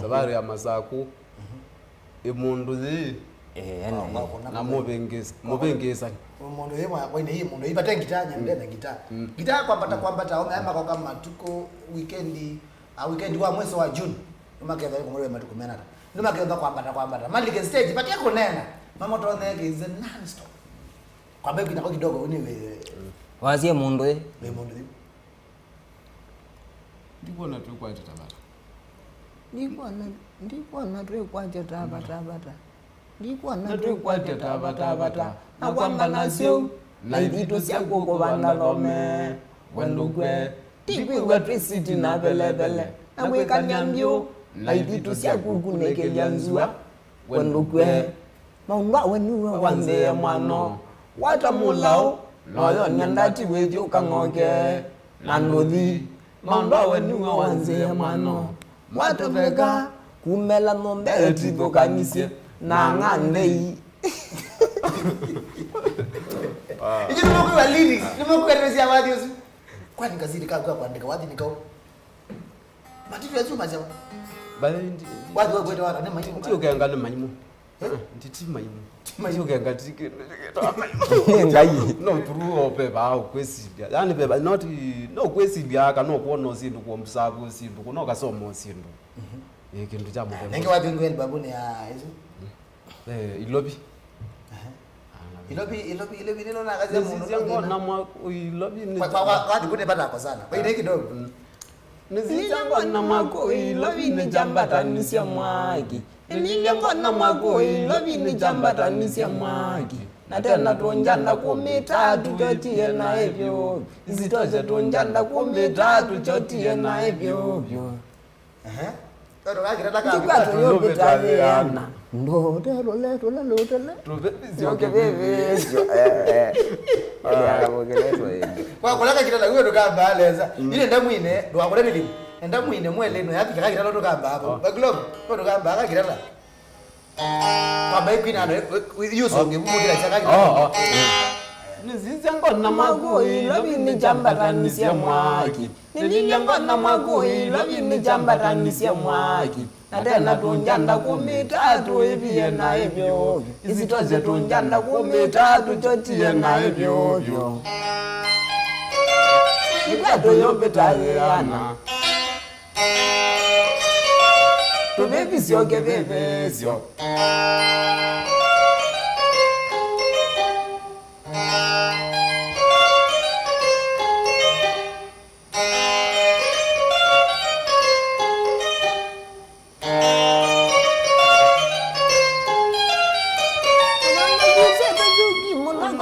sabari ya masaku imundu zi na mubengeza mundu yema kwa ine hii mundu ipate gitanya ndena gitaa kwambata omema kwa kama tuko weekend wa mwezi wa June umakeza yuko mwewe matuko menata numakeza kwambata malike stage pati yako nena mama toneke is non stop kwa bebi na kidogo uniwe wazie mundu mundu ndiko na tu kwa tabata ndiko na tu kwa tabata na kwamba nasio na vitu sia koko banga lome wendugwe tikwi electricity na belebele na weka nyambio na vitu sia kukuneke yanzua wendugwe maunga wenuwe wanze mano watamulao noyo nyandati wejo kangoke nandothi maunga wenuwe wanze mano wataveka kumela nombe etito kanise na ngandei Iki nimekuwa wa lyrics, nimekuwa nimezia wadi usi. Kwani kazidi kwa kuandika wadi nikao. Matitu ya chuma jamaa. Bale ndi Wadi wa kwenda wala nema ndio ukiangalia manyimu. Nditi manyimu. Manyimu ukiangalia ngai no true ope ba kwesilia. Yani beba not no kwesilia ka no kuona sindu kwa msabu sindu kuno kasoma sindu. Kintu cha mudemo. Nenge wadi ngweni babuni ya hizo. Ilobi. Ilobi nino na kazi ya mundu. Nisiango na mwa ilobi ni. Kwa dikune bata kwa sana. Kwa ile kidogo. Nisiango na mwako ilobi ni jambata nisia mwaki. Niliango na mwako ilobi ni jambata nisia mwaki. Na tena tuonjanda kumitatu chotie na hivyo. Zitoje tuonjanda kumitatu chotie na hivyo. Todo kakitaka Tikwato yobetaleana. Ndo telo le. Zoke bebe kwa kulaka kitala huyo ndo kamba aleza ile ndamwine ndo akore nilimu ndamwine mwele no yapi kaka kitala ndo kamba hapo baglob ndo kamba kaka kitala kwa bai kwina no yuso ngemudira chaka kitala nisiango na Mago ilobi ni jambata nisia mwaki. Niliango na mago ilobi ni jambata nisia mwaki. Na tena tunjanda kumitatu evie na evyo. Isitoze tunjanda kumitatu chotie na evyo. Tikwato yobetaleana. Tubebisyo kebebesyo.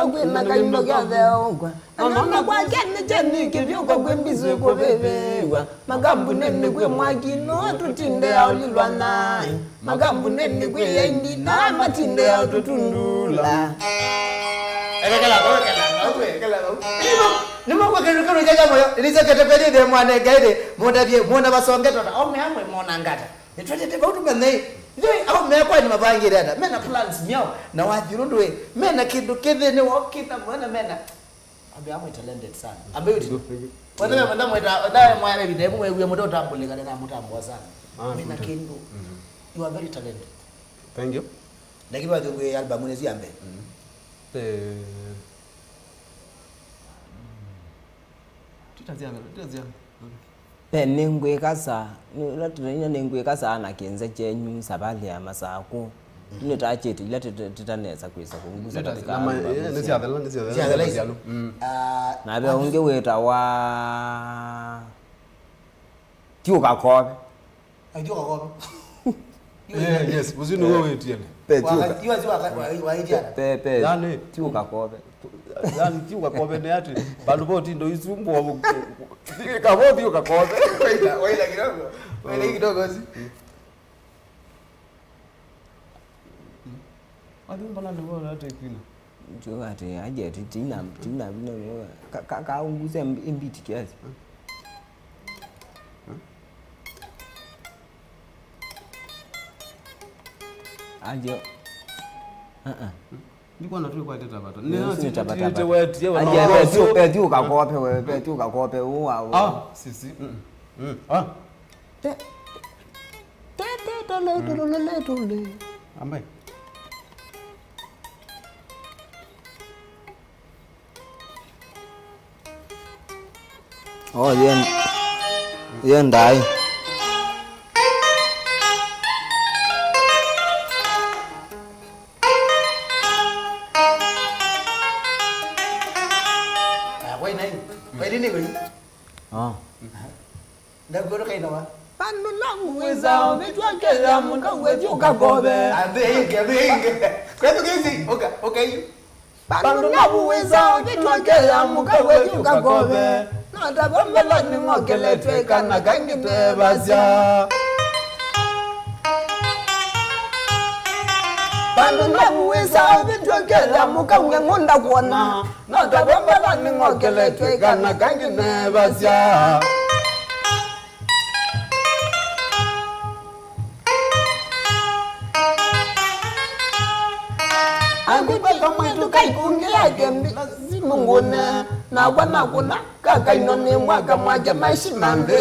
kwina kaindo gatheogwa Anona kwa kene jeni kivyuko kwembizo kwa bebewa Magambu nene kwe mwakino tutinde ya ulilwana Magambu nene kwe ya indi na matinde ya ututundula Nimo kwa kero jaja moyo iliza ketepedi de mwane gaide mona bie mona basongeto na ome amwe mona ngata etwete te bautu mane ndio au me kwa ni mabangi dada mena plans miao na wajirundwe mena kidu kidhe ni wakita mwana mena ambe amwe talented sana ambe yuti wanda wanda mweta wanda mwana bide mwe uye moto tambulika na mutambo sana mena kindu you are very talented thank you lakini wadhi album unezi ambe Nengwe kasa latina nengwe kasa na Kinze chenyu sabali ya masako nne tacheti lati titaneza kwisa kunguza katika na be unge weta wa tiuka kobe ajuka kobe yes uzini wewe tiene pe yani tiuka kobe yani tiuka kobe ne ati bantu boti ndo isumbo kabodi ukakobe waila kidogo si mbona ndio hata ikina jo ati aje tina bino ka unguze mbiti kiasi aje niko na tu kwa teta bata ni tabata aje peti ukakope wewe peti ukakope uwa sisi te tole ambaye oh yen dai Ndagoro kainawa Panu langu weza Mitwakela muka wejuka kobe Abenge Kwetu kizi Okay Panu langu weza Mitwakela muka wejuka kobe Nata bambala ni ngokele tweka na kangite basya Panu langu weza Mitwakela muka ngengunda kuona Nata bambala ni ngokele tweka na kangite basya Angibeka mwetu kaikungia gembi Zimungune na wana kuna Kaka inone mwaka mwake maishimande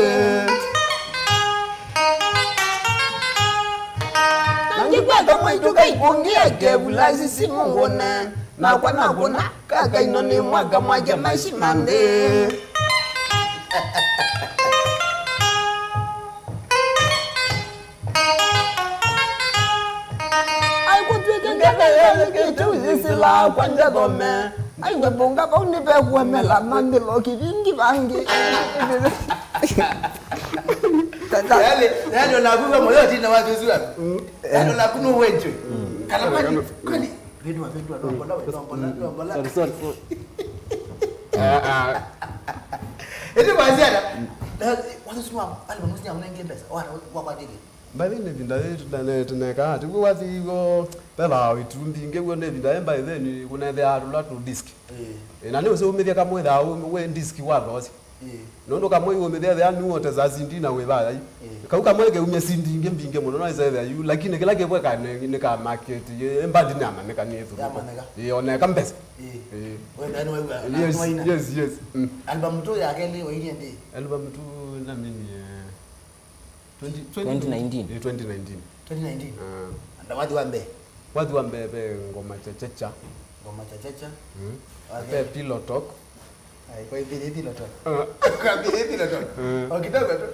Angibeka mwetu kaikungia gembi Lazi simungune na wana kuna Kaka inone mwaka mwake maishimande Sila kwanja dome aiwe bonga ba unipe kuemela mandilo kivingi bangi Nalo na kuwa moyo tina watu zua nalo na kunu wenje kana kwani vidwa dombola sorry eti baziana watu suma album muziki unenge pesa wa digi Mbavine vinda yetu tuneka ati kuwazigo pela witumbi ngewone vinda emba then kunethe arula to disk na niwe so umethia kamwe tha we disk wa those nondo kamwe umethia tha ni wote za sindi na we baya kauka mweke umye sindi ngembinge muno na iza you lakini kila kebwe kana ni ka market emba dinama ne kanethu ona kambesa we ndani we yes album to yake leo ile ndi album to na nini 2019 anda watu wambe be ngoma chachacha pe pillow talk kwa hivi pillow talk kwa hivi pillow talk kidogo tu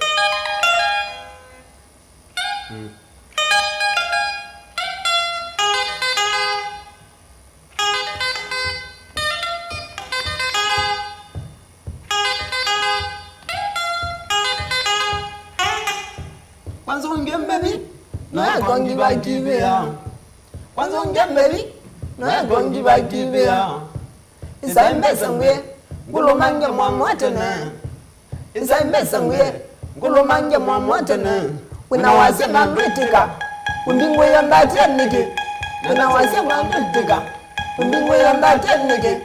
Kwanza ungemberi na gongi bakibea Kwanza ungemberi na gongi bakibea Isaimesa ngwe ngulumanje mwamwatene Isaimesa ngwe ngulumanje mwamwatene Winawasya mandwitika Undingwe yondatenike Winawasya mandwitika Undingwe yondatenike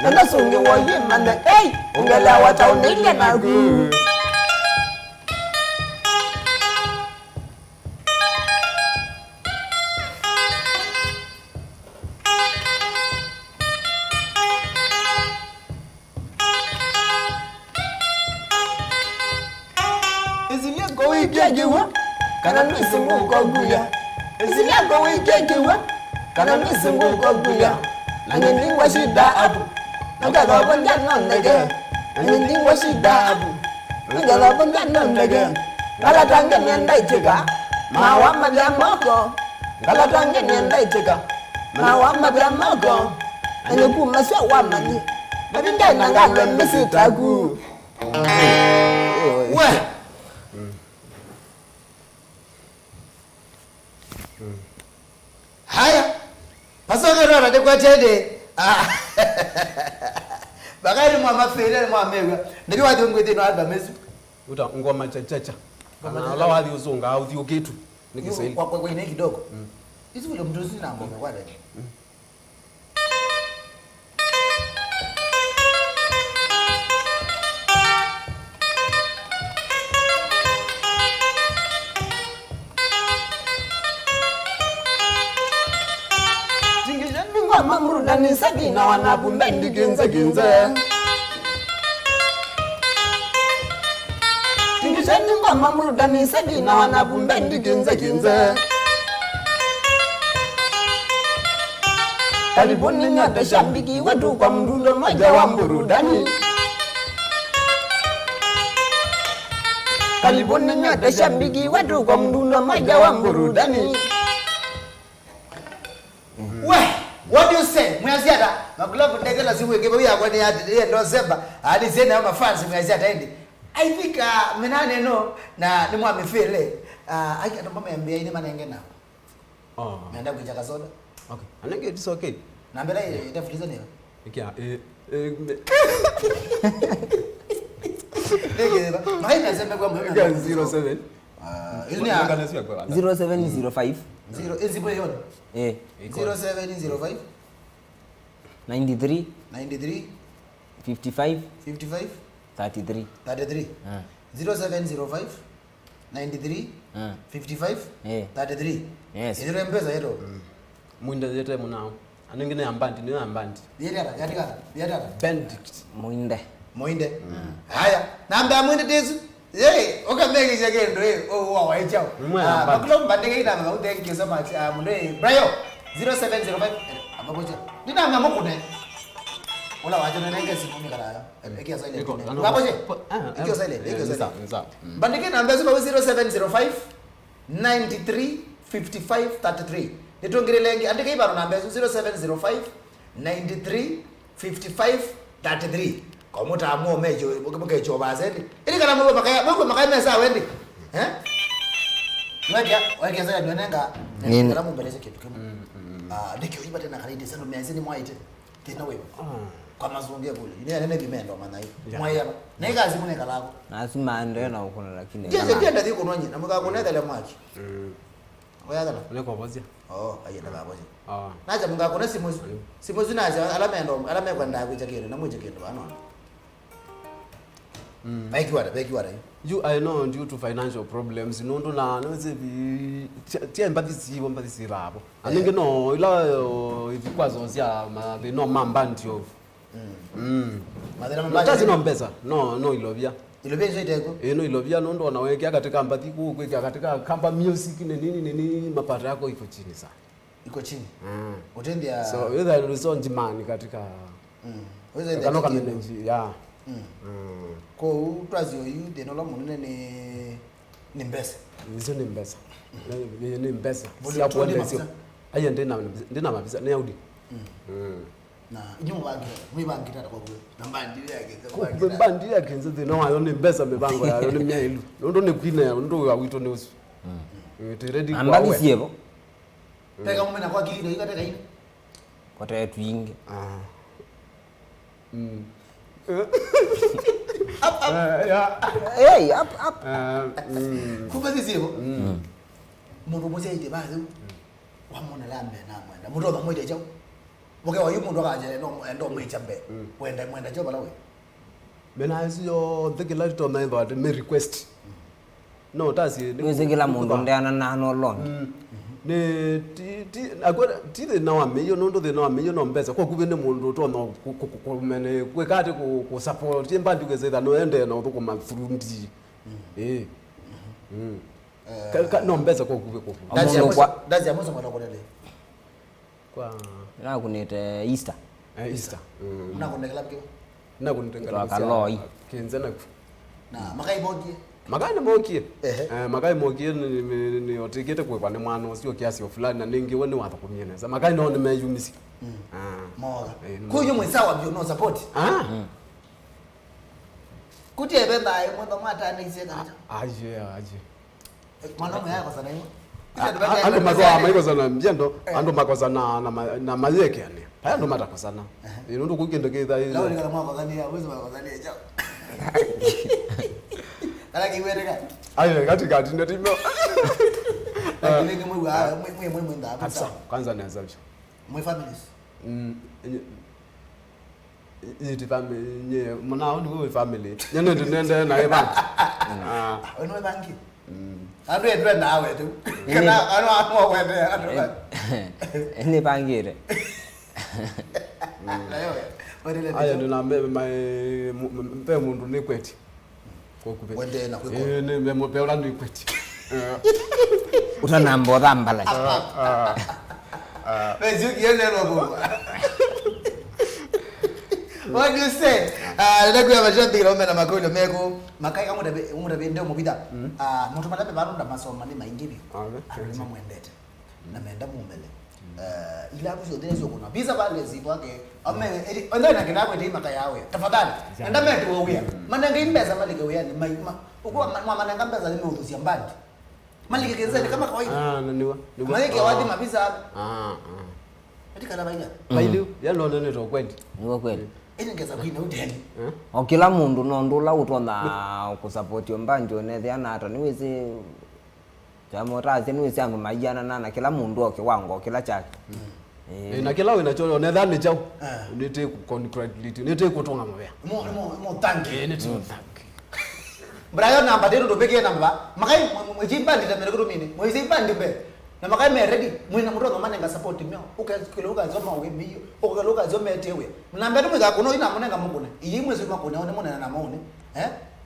Nenda sungi woyimande Hey ungela wata unike nagu Kana nisungu koguya Isilia go wikekiwa Kana nisungu koguya Nangindingwa shida abu Nagala bonja nondege Nangindingwa shida abu Nagala bonja nondege Gala tange nienda itika Mawa madia moko Gala tange nienda itika Mawa madia moko Nanyoku maswa wamani Nabinda nangalo misitagu We Haya Pasoke rora de kwa chede Bagari mwa fere mwa mewa Ndibi wadi ungwete no alba mesu Uta ngoma chachacha Kana la wadi uzunga au dio kitu nikisema kwa ine kidogo Hizi vile mtu sina ngoma kwa dada Mamrudani sabina wanabumbendi Kinze Tingisheni mamrudani sabina wanabumbendi Kinze Karibuni nyote shambiki watu kwa mdundo moja wa mburudani Karibuni nyote shambiki watu kwa mdundo moja wa mburudani What do you say? Mwaziada, maklabu ndegela siwe kebo ya kwani hadi ndo Zemba, hadi zena ma fans mwaziada endi. I think menane no na ni mwa mifele. Ai ndo mama yambia ine manenge na. Naenda kujaga soda. Okay. Anenge it's okay. Na mbele itafuliza nini? Ikia Mai na Zemba kwa mwe 07 Ili ni 0705 0 ezibo yon. 0705 93 93 55 55 33 33 0705 93 55 33 Yes. Ile mpesa yeto. Mwinda yete munao. Anengene ambandi ni ambandi. Yada. Benedict. Mwinde. Haya, namba ya mwinde tezu. Okamege jagendo waichao. Bakulo mbandege ina nga thank you so much. Munde Brayo 0705 ababoja. Nina ngamo kune. Ola wajo nenge simu mikara. Ekia silent. Ababoje. Ekia silent. Mbandege namba 0705 93 55 33. Nitongere lengi andike ibaro namba 0705 93 55 33. Komuta amu mejo muke choba zendi. Ili kana muko makaya mesa wendi. Weke sasa nwenenga. Kana mumbeleze kitu kama. Ndikyo ibate na kalidi sana mianzini mwaite. Tena wewe. Kwa mazungia kule. Ile nene bimendo maana hiyo. Mwaya. Na kazi mune kalako. Nasima ndio na ukona lakini. Je ndio ndiko nonye. Namuka kuneta le mwaki. Oya kana. Uneko bozia. Ayenda baboje. Naja munga kuna simuzi. Simuzi naja alame kwenda kujakere na mujekendo anona. Beki wada. I know due to financial problems nonto na noze bi tia mpathisi rabo. Anenge no ila ivikwazo zia ma the no mambandi of. Madera Matazi no mpesa. No ilovia. Ilovia nziteko. No ilovia nondo wanaweka katika mpathi kuweka katika kamba music nini mapato yako iko chini sana. Iko chini. Utendia So whether resonji man katika whether kanoka menenji ko utwazi oyu denola munene ni mbesa. Izo ni mbesa. Ni mbesa. Siyapo ndesio. Aye ndina mabisa ne audi. Na mwibangira kwa kwe. Mbandi yake nzeze no ayo ni mbesa mebango yayo ni myailu. Ndo ne kwina ya ndo wawito ne usu. Ready kwa Ambali siebo. Pega mumena kwa kili ikateka ine. Kwa tayari tuinge. Up. Hey, up. Kumbe sisibo. Mundu mose ite bazu. Wamona lambe na mwenda. Mundu ba mwende chao. Boke wa yu mundu kaje ndo mwichambe. Mwenda chao balawe. Bena sio thikila tona ndo ati me request. No tasi. Wizigila mundu ndana nano long. Ne agora tire na ameyo ndo the na ameyo no mbeza kwa kubene mundu to no kumene kwekati ku support imbandi kwezeda no ende no to kuma frundi no mbeza kwa kube kwa dazi ya moza mwana kolele kwa na kunite Easter Easter mna kondekela bke na kunitengala kaloi Kinze na makai bogie Magani mokie. Magai mokie ni otikete kwa mwana sio kiasi fulani na ningi wone watha kumieneza. Magai no nimeyumisi. Moga. Kuyo mwesawa byo no support. Kuti ebenda ayi mwana mata ni seka. Aje. Mwana mwe yako sana hiyo. Ando makosa maiko sana mjendo ando makosa na mayeke yani. Haya ndo mata sana. Ndo kukendekeza hizo. Lao nikala mwako sana ya uwezo wako sana ya. Kala kiwereka. Ayo kati ndio timo. Lakini mwe nda. Kwanza naanza hicho. Mwe families. Ni family nye mnao ni family. Nyene ndio na eba. Ono banki. Ando edwe nawe tu. Kana ano amo wende ando. Ni bangire. Ayo ndo na mpe mundu ni kweti. Kokube. Wende na kweko. Ni mpeola ni kweti. Utanambo dhambala. Wewe yele robo. What do you say? Ndio kwa mashabiki leo na makolo meko makai kama umudabe ndio mubida. Mtu madabe barunda masoma ni maingibi. Alima mwendete. Na menda mumele. Ila kuzo dezo kuna biza bale zipo yake. Ame ndio na kidabo ndio makai yawe. Tafadhali. Enda metu wawia. Mananga imbeza malike wia ni maima. Uko mananga mbeza ni utusia mbandi. Malike Kinze kama kawaida. Naniwa. Malike wadi mabiza. Katika na baina. Bailu yalo nene to kweli. Niwo kweli. Ini ngeza kuina udeni. Okila mundu nondula utona kusupport yombanjo nethe anata niwisi Jamora niwisi angu majana na kila mundu oke wango kila chake. Na kila wina cholo nethe ni chao. Nite ku concretely nite kutonga mabea. Mo tanki. Nite tanki. Brayo namba dero do bege namba. Makai mjimba ndita merekuru mini. Mjimba ndimbe. Na makai me ready. Mwina murongo manenga support myo. Ukakiloka zoma we miyo. Ukakiloka zoma etewe. Mnamba ndo mega kuno ina munenga mungune. Iyi mwezi makune one muna na maone.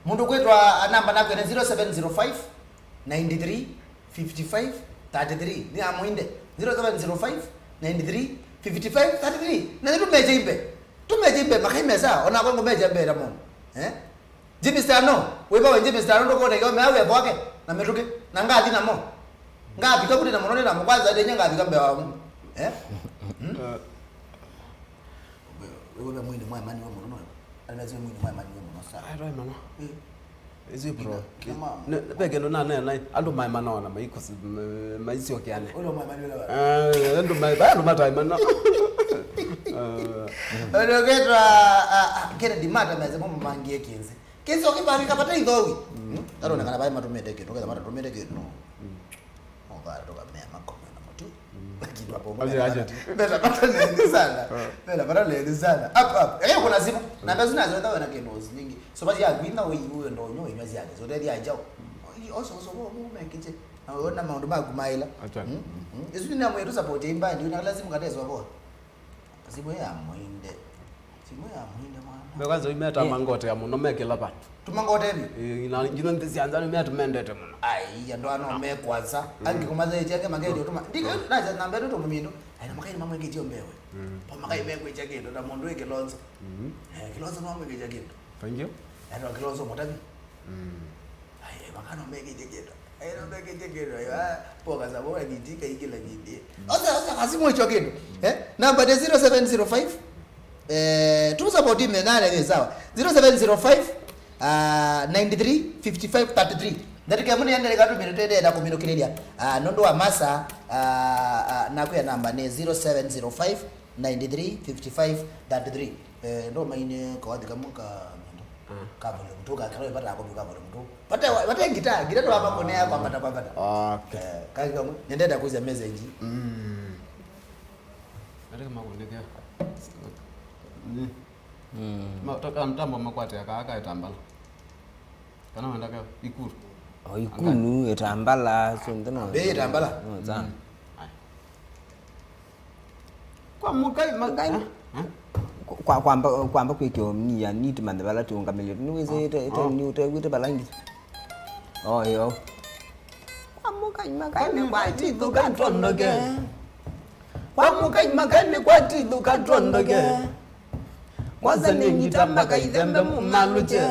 Mundu kwetwa namba nako ni 0705 93 55 33. Ni amuinde 0705 93 55 33. Na tumejimbe makai mesa ona kwangu mejimbe ramon. Jimmy Stano, wewe wa Jimmy Stano ndo kone kama wewe bwake na metuke na ngathi na mo. Ngathi kabudi na monone na mo kwanza ende ngathi kambe wa mu. Wewe mwini mwa imani wewe mono. Anaweza mwini mwa imani wewe mono sana. Ai mama. Ezi bro. Ne peke ndo na ando my mana na maiko maisi okiane. Olo mwa imani wewe. Ndo mata imana. Olo ketwa kene di mata meze mo mangie Kinze. Kinze okibari kapata idhowi. Taro nakana bai matumete ke toka mata tumete ke no. Ogara toka mea makome na mtu. Lakini hapo aje. Bela pata nende sana. Bela pata nende sana. Up. Kuna simu. Na bazu nazo ndawe na kenozi nyingi. So basi ya gwina wewe ndo nyo inyazi yake. So dedi ajao. Also mo mekije. Na wewe na maundu magumaila. Isu ni amwe support imba ndio na lazima katezwa poa. Simu ya muinde mwana. Bekwanza imeta mangote ya muno mekela bantu. Tumangote hivi. Ina ngino ndisianza imeta mendete muno. Ai ya ndo ano mekwaza. Angi kumaza yake magedi utuma. Ndiko naja namba ndo mumindo. Ai na makai mamwe ngije ombewe. Pa makai mekwe yake ndo na mondo yake lonzo. Kilonzo mamwe ngije yake. Thank you. Ndo kilonzo motabi. Ai makano mekije yake. Ai ndo mekije yake. Poka za boa ngidika ikila ngidi. Oza kasimu hicho kitu. Namba 0705 support ime nane ni sawa 0705 93 55 33 ndatika muni yandele katu minutende na kuminukilia nondo wa masa na kuya namba ni 0705 93 55 33 ndo maine kwa wadi kamuka kabla mtoka karawe pata ako kabla mtoka pata gitaa ndo hapa kone yako pata okay kai kama nenda kuuza message ndio kama kuelekea matoka mtambo makwate aka etambala kana wenda ka ikuru ikunu etambala so ndana be etambala sana kwa mukai kwamba kwekyo mnia niti mandabala tungamele niweze ni utawite balangi yo Kwamukai makani kwa titu katondoke. Kwamukai makani kwa titu katondoke. Kwaza ningi tambaka izembe mumaluche.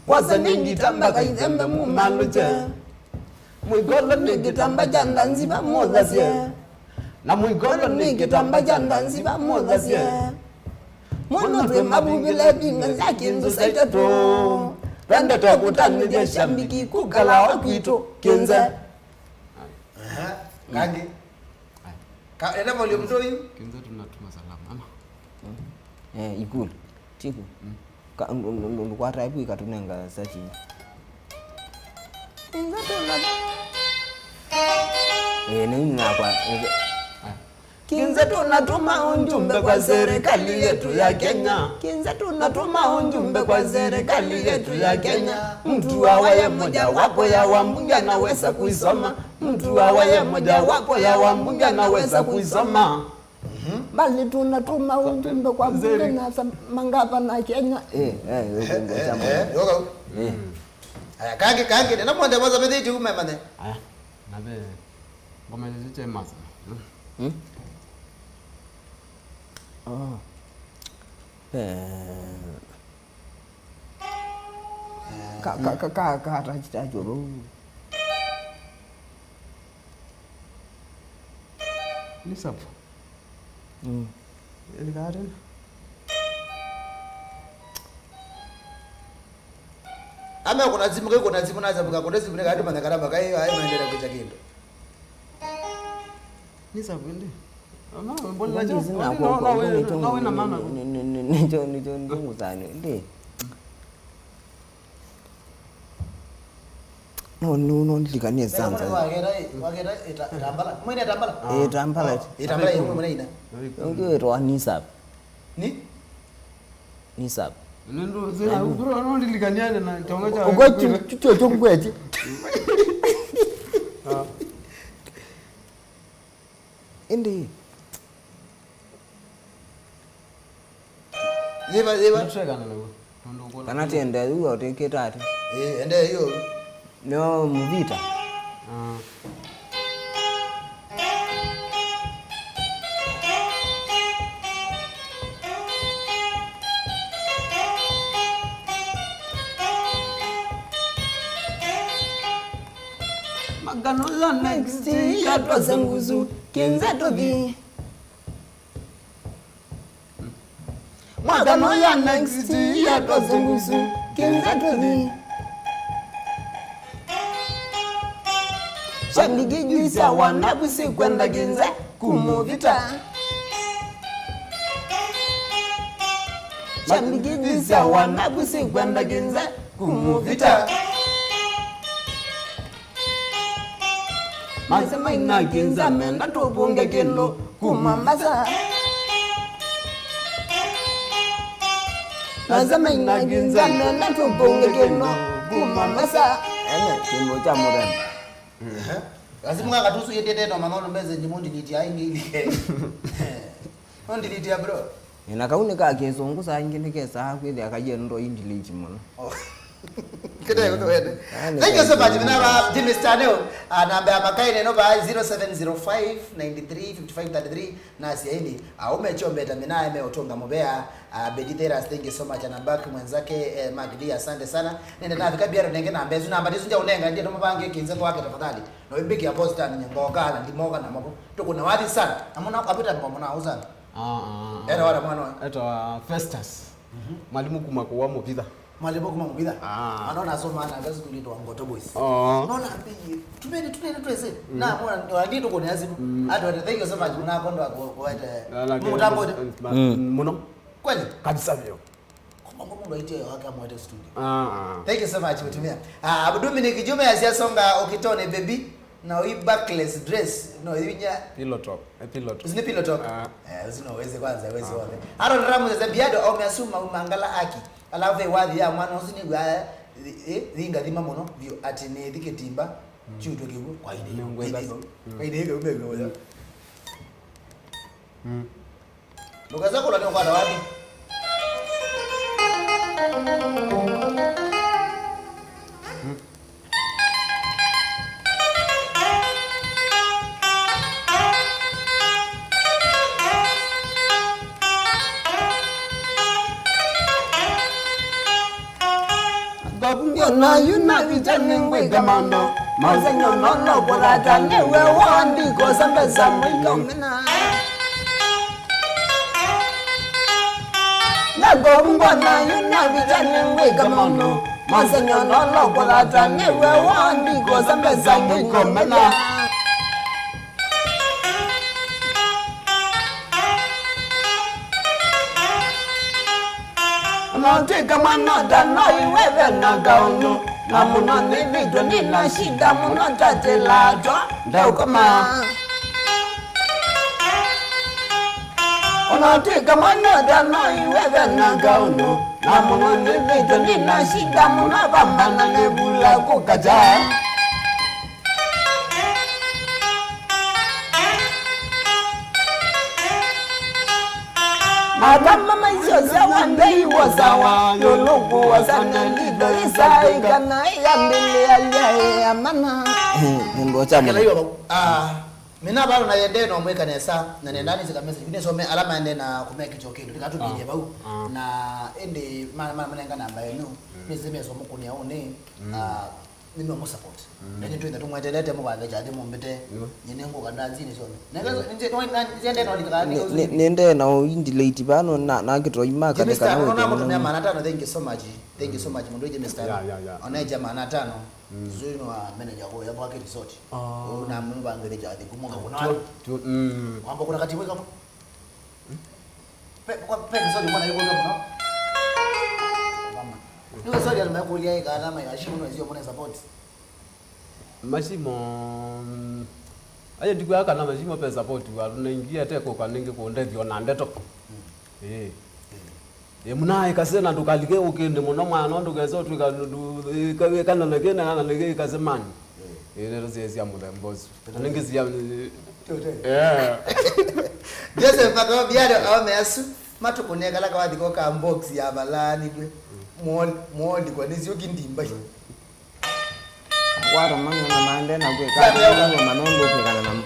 Kwaza ningi tambaka izembe mumaluche. Mwigolo ningi tamba janda nziba mozasye. Na mwigolo ningi tamba janda nziba mozasye. Mwono twe mabugile binga zaki nzu saitato. Randa tukutani dia shambiki kukala wakwito Kinze. Kangi. Ka enda volume mtoi. Kinze tunatuma salamu ama. Ikulu. Chiku. Ka ndo kwa type ikatunenga sachi. Kinze tunatuma. Nini na kwa Kinze tunatuma ujumbe kwa serikali yetu ya Kenya. Kinze tunatuma ujumbe kwa serikali yetu ya Kenya. Mtu awaye moja wapo ya wambunge anaweza kuisoma. Mtu awaye moja wapo ya wambunge anaweza kuisoma. Bali tunatuma ujumbe kwa bunge na mangapa na Kenya. Yoga. Aya kangi na mwende moza bediti umemane. Aya nabe ngoma ziche masa. Ka rajita joro. Ni sapo. Ele garen. Ame kuna zimu kai kuna zimu naza buka kuna zimu ne gadi manakara bakai ai maendelea kucha kindo. Ni sapo ndi. Nicho nguzane ndi no ndilikane zanza wagera etambala mwene etambala etambala yimwe mwene ina ndio ro anisap ni nisap nendo zena ubro no ndilikaniane na chonga cha uko chucho chongweti ndi Ziva. Tushegana nawe. Kana tenda huyo teketati. Ende hiyo. No mvita. Magano la next ya twazenguzu Kinze tobi. Magano ya next ya twazenguzu Kinze tobi. Shambigi juisa wanabusi kwenda Kinze kumovita. Shambigi juisa wanabusi kwenda Kinze kumovita. Masema ina Kinze menda tubunge kendo kumambasa. Masema ina Kinze menda tubunge kendo kumambasa. Kimbo cha murembo. Lazima ngaka tusu yetete no manono mbeze njimundi litia ingili. Ondi litia bro. Kauni ka kesongu sa ngine kesa kweli akajendo indiliji muno. Kede ko wede. Thank you so much binaba Jimmy Stanley. Namba ya makaine no ba 0705 93 55 33 na sieni umechombe tamina ime otonga mobea bedithera. Thank you so much anabaki mwenzake Magdi, asante sana. Nenda na fika biaro nenge na mbezu namba ndizo unenga ndiye ndo bange Kinze kwake tafadhali. No big ya posta ni ngokala ndimoga na mapo. Tukuna wadi sana. Amuna kapita mbona uzana. Era wala mwana. Eto Festus. Mwalimu kumakuwa mopitha. Mwalimu kuma mbida. Anaona soma ana kazi kulitwa Ngoto Boyz. Unaona mbi tumeni twese. Na mwana ndito kone yazibu. Hata thank you so much mna kondo kwa mutambo. Muno. Kweli Kabisa vyo. Mungu aitie waka mwate studio. Thank you so much mtumia. Dominic Juma yasonga okitone baby. Na hii backless dress no yinya pillow top. Usini pillow top. Usino weze kwanza weze wote. Aaron Ramos za Biado au miasuma umangala aki. Alave wadhi ya mwana usini gwa ringa dhima mono vyo ati ne dike timba chuto kibu kwa ide ngweza. Kwa ide hiyo ubego ya. Luka zako la kwa wapi? Na yuna vijana ngwega mando mazanyo nono borata lewe wandi ko sambe samwe komena na gombo na yuna vijana ngwega mando mazanyo nono borata lewe wandi ko sambe samwe komena Teka manota no iwewe na gaunu na muno ni video nina shida muno tatelato ndau kama Teka manota no iwewe na gaunu na muno ni video nina shida muno bambana nebula kukaja Madama maisha wandei wasawa Lulugu wasana lido isai Kana yambili ya mana Nimbo chamu Mina baro na yende no mweka nesa na nendani zika message kune some alama yende na kumeka kichokendo tikatu kinye bau na ende manenga namba yenu nizime so mukuni aone nime mo support nende twenda tumwetelete mu banga jadi mu mbete nyenengo kandanzini so nende no likani nende na indilate bano na kitro imaka de kana unaona mtu na maana tano thank you so much mundu je Mr. Onaje maana tano zuino wa manager kwa yapo yake resort na mungu angele jadi kumunga kuna kwamba kuna kati weka pe resort mbona yuko hapo Ndio sori alimekulia gharama ya shimu na sio mbona support. Mashimo aje ndikuya kana mashimo pe support warunaingia teko kanenge kuondethio na ndeto. Muna ikasena ndukalike ukende muno mwana ndukeza tuka kana nakena na nege ikasemani. Lero siyesi amudembozi. Nenge siya Joseph Pako Biado au measu matukuneka la kawadhi ko ka box ya balani kwe. Mwoli kwa nisi yoki ndimba Waro mango na mande na kwe kati manondo kwe kana namu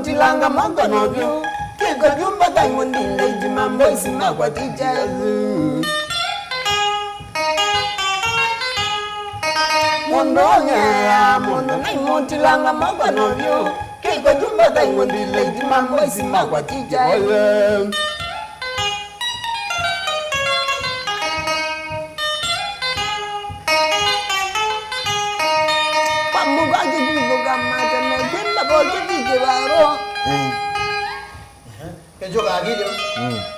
Tilanga magono vyo Kiko jumba kai mundile jimambo isima kwa tichazu Mondo nai mutilanga magono vyo Kiko jumba kai mundile jimambo isima kwa tichazu Pamuga kibuga mata na kwenda bote Baro. Kejoka agilio.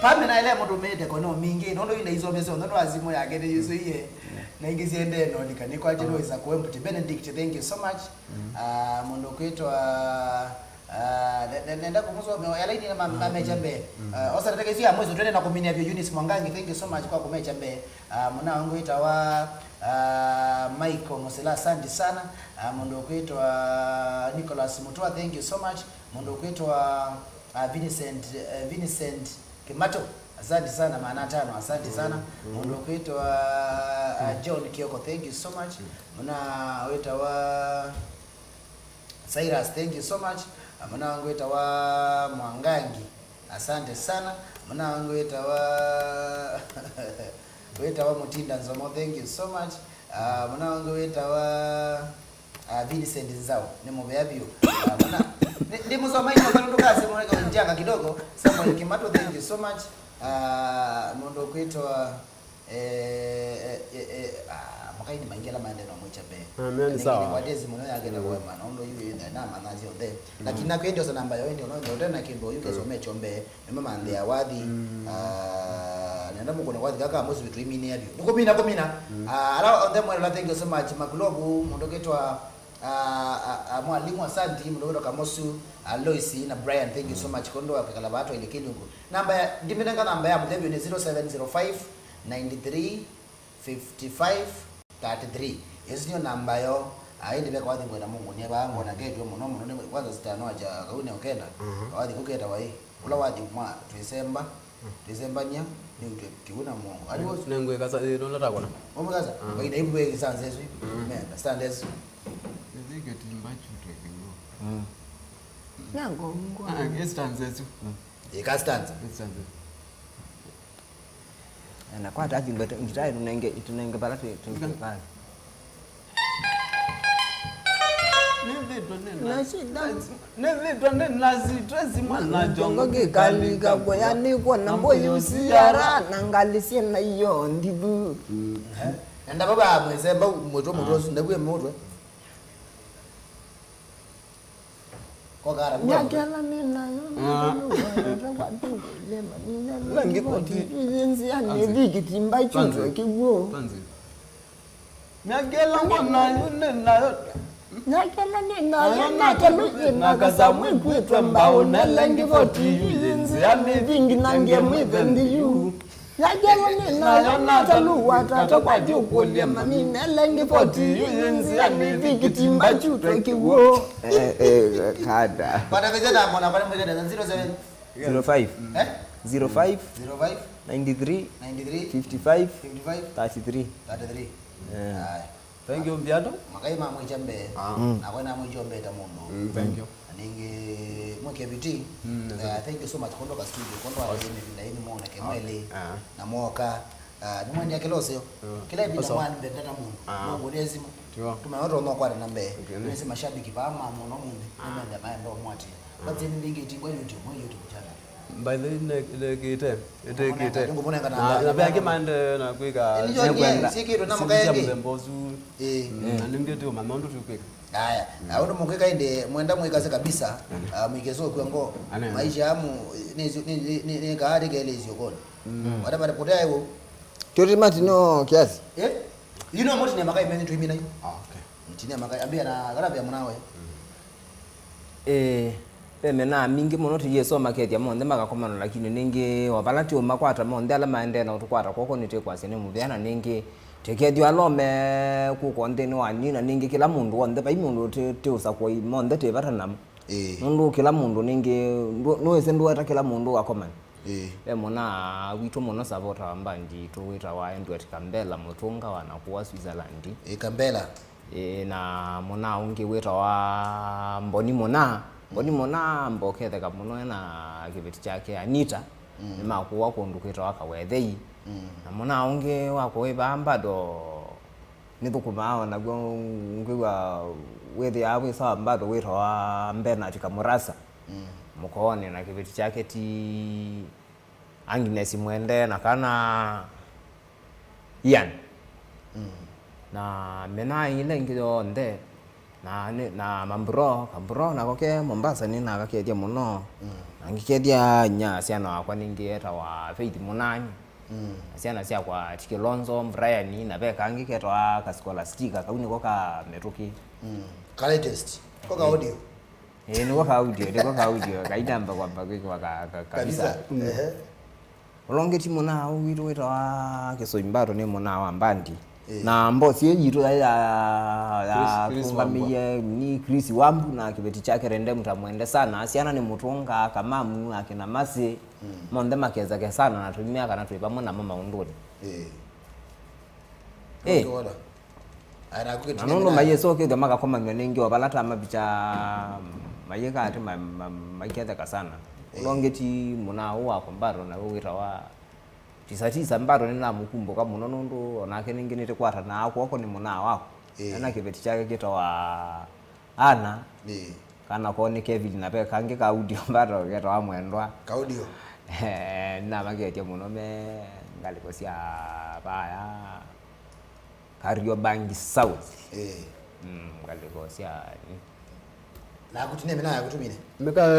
Pame na ile moto mede kono mingi nondo ine izo meso nondo azimo ya gede yuso iye. Na ingizi ende no likani kwa jeno isa ko empty Benedict thank you so much. Mondo kwetwa nenda kumuzo ya laini na mamecha mbe. Osa nataka isia mwezi twende na kuminia vya Eunice Mwangangi thank you so much kwa kumecha mbe. Muna wangu itawa Michael Mosela asante sana. Mondo kwetwa Nicholas Mutua thank you so much. Mondo kwetwa Vincent Kimato asante sana maana tano asante sana. Mondo kwetwa John Kioko thank you so much. Muna wetwa Cyrus, thank you so much. Mwana wangu itawa Mwangangi, asante sana. Mwana wangu itawa Mutinda Nzomo, thank you so much. Mwana wangu itawa Vincent Nzao, nimubeyabio. Mwana ndimuzoma ino kanukaze mwana njanga kidogo. Samuel Kimato, thank you so much. Mondo kuitwa makaini mangela mandeno mwichabe. Amen, sawa. Kwa dezi mwana yake na wema naondo yu na manazi onde. Lakini nakwendio sana namba yoende unaona ndena kimbo yuke some chombe. Mama ande awadhi nenda mukona wadhi kaka amozi bitu imini yabyo. Komina. Ala on them well, thank you so much. Maglobu mondo ketwa mwalimu asante mdogo Kamosu Aloisi na Brian, thank you so much. Kondo akakala bato ile kidungu. Namba ya ndimenanga namba ya mudebyo ni 0705 93 55 33. Hizo ndio namba yo. Aende beka wadhi mwena Mungu ni bango na geto muno kwanza sitano aja kaune okenda. Wadhi kuketa wai. Ula wadhi mwa December nya ni ukiuna Mungu. Ali wo nengwe kasa ndo takona. Omakaza. Baina ibwe sanze ezo. Understand this. Nango ngwa. Ngestanzezu. Ikastanza. Na kwa tati mbete ngitai tunenge balati tunenge. Nevitwa nazitwezi mwana jongo kikalika kwayani kwa nambo yusiara nangalisie na iyo ndibu. Enda baba mweze ba moto ndabuye moto. Nyakela nina langi koti yenzi ani vigiti mbachuzo kiwo nyakela ngona nayo nyakela nina nakela kaza mwitwa mbao na langi koti yenzi ani vingi nange mwivendi yu nyakela nina nataluwa tata kwa jokolia manina langi koti yenzi ani vigiti mbachuzo kiwo kada Pada vijana mbona pale mwingine 07 05 93 55 33. Thank you Biado. Makai mama mwijambe. Nakwena mwijombe ta mundo. Thank you. Ninge mweke biti. Thank you so much kondo ka studio. Kondo alini vinda hivi muone kemwele. Na mwoka. Nimwendi yake losio. Kila hivi na mwani bendata mundo. Mungu nezimo. Tumeoto mwoka na mbe. Nisi mashabiki pa ama muno mundi. Nimende maendo mwati. Bati ninge tingwa YouTube channel. By the gate. Na bagi mande na kwika. Sikiro na mkaenge. Mbozu. Ningeti mamondo tukwika. Haya, auno mukeka inde mwenda mwekaze kabisa. Mwikezo kwengo. Maisha yamu ni kaadi gelezi yokoni. Wada bada potea hiyo. Tori matino kiasi. You know what ni makai meni tu imina hiyo. Okay. Mtini makai ambia na garabia munawe. Mena mingi muno tuyeso market ya monde magakomano lakini ningi wabalati umakwata monde ala maende na utukwata koko nite kwasene mubyana ningi tekedio alome kukonde ni wanina ningi kila mundu wonde bai mundu te usakwa monde te batanam mundu kila mundu ningi noese ndo ata kila mundu akomana mona wito mono sabota mbandi to wita wa endwet kambela mutunga wana kuwa Switzerland Kambela na mona ungi wita wa mboni mona mbokethe kamuno na kibeti chake Anita makuwa kundukita wakawethei na mona ungi wako ibambado nithukuma na ngwiwa wethi awe sawa mbado wita wa mbena tikamurasa mukone na kibeti chake ti Agnes mwende na kana Ian na mena ile ngido nde na mambro na koke Mombasa ni na kakedia muno angikedia nya siana akwa ningieta wa Faith Munani siana sia kwa Chikilonzo Brian na beka angiketa wa kaskola stika kauni koka meruki latest koka audio ni koka audio kaidamba kwa bagiko kabisa olongeti muna wito wa kesoimbaro ni muna wa mbandi na mbosi yejitu ya kumamiye ni Chris Wambu na kibeti chake rende mtamwende sana asiana ni mutunga kamamu akina masi monde makeza sana natumia kana tuipa mwana mama undoni Ana kukitu. Nono mayeso ke dama kakoma ngenengi wabalata mabicha mayeka ati maiketa kasana. Ulongeti muna wa kombaro na wira wa tisatisa mbaro nina mukumbuka munono ndo onake ningine tekwata na ako ni muna wako. Ana kibeti chake kitawa ana. Kana koni Kevin na pe kange ka audio mbaro kitawa mwendwa. Ka audio. Na mageti muno me ngalikosia baya. Kariobangi South. Ngalikosia na kutine mina ya kutumine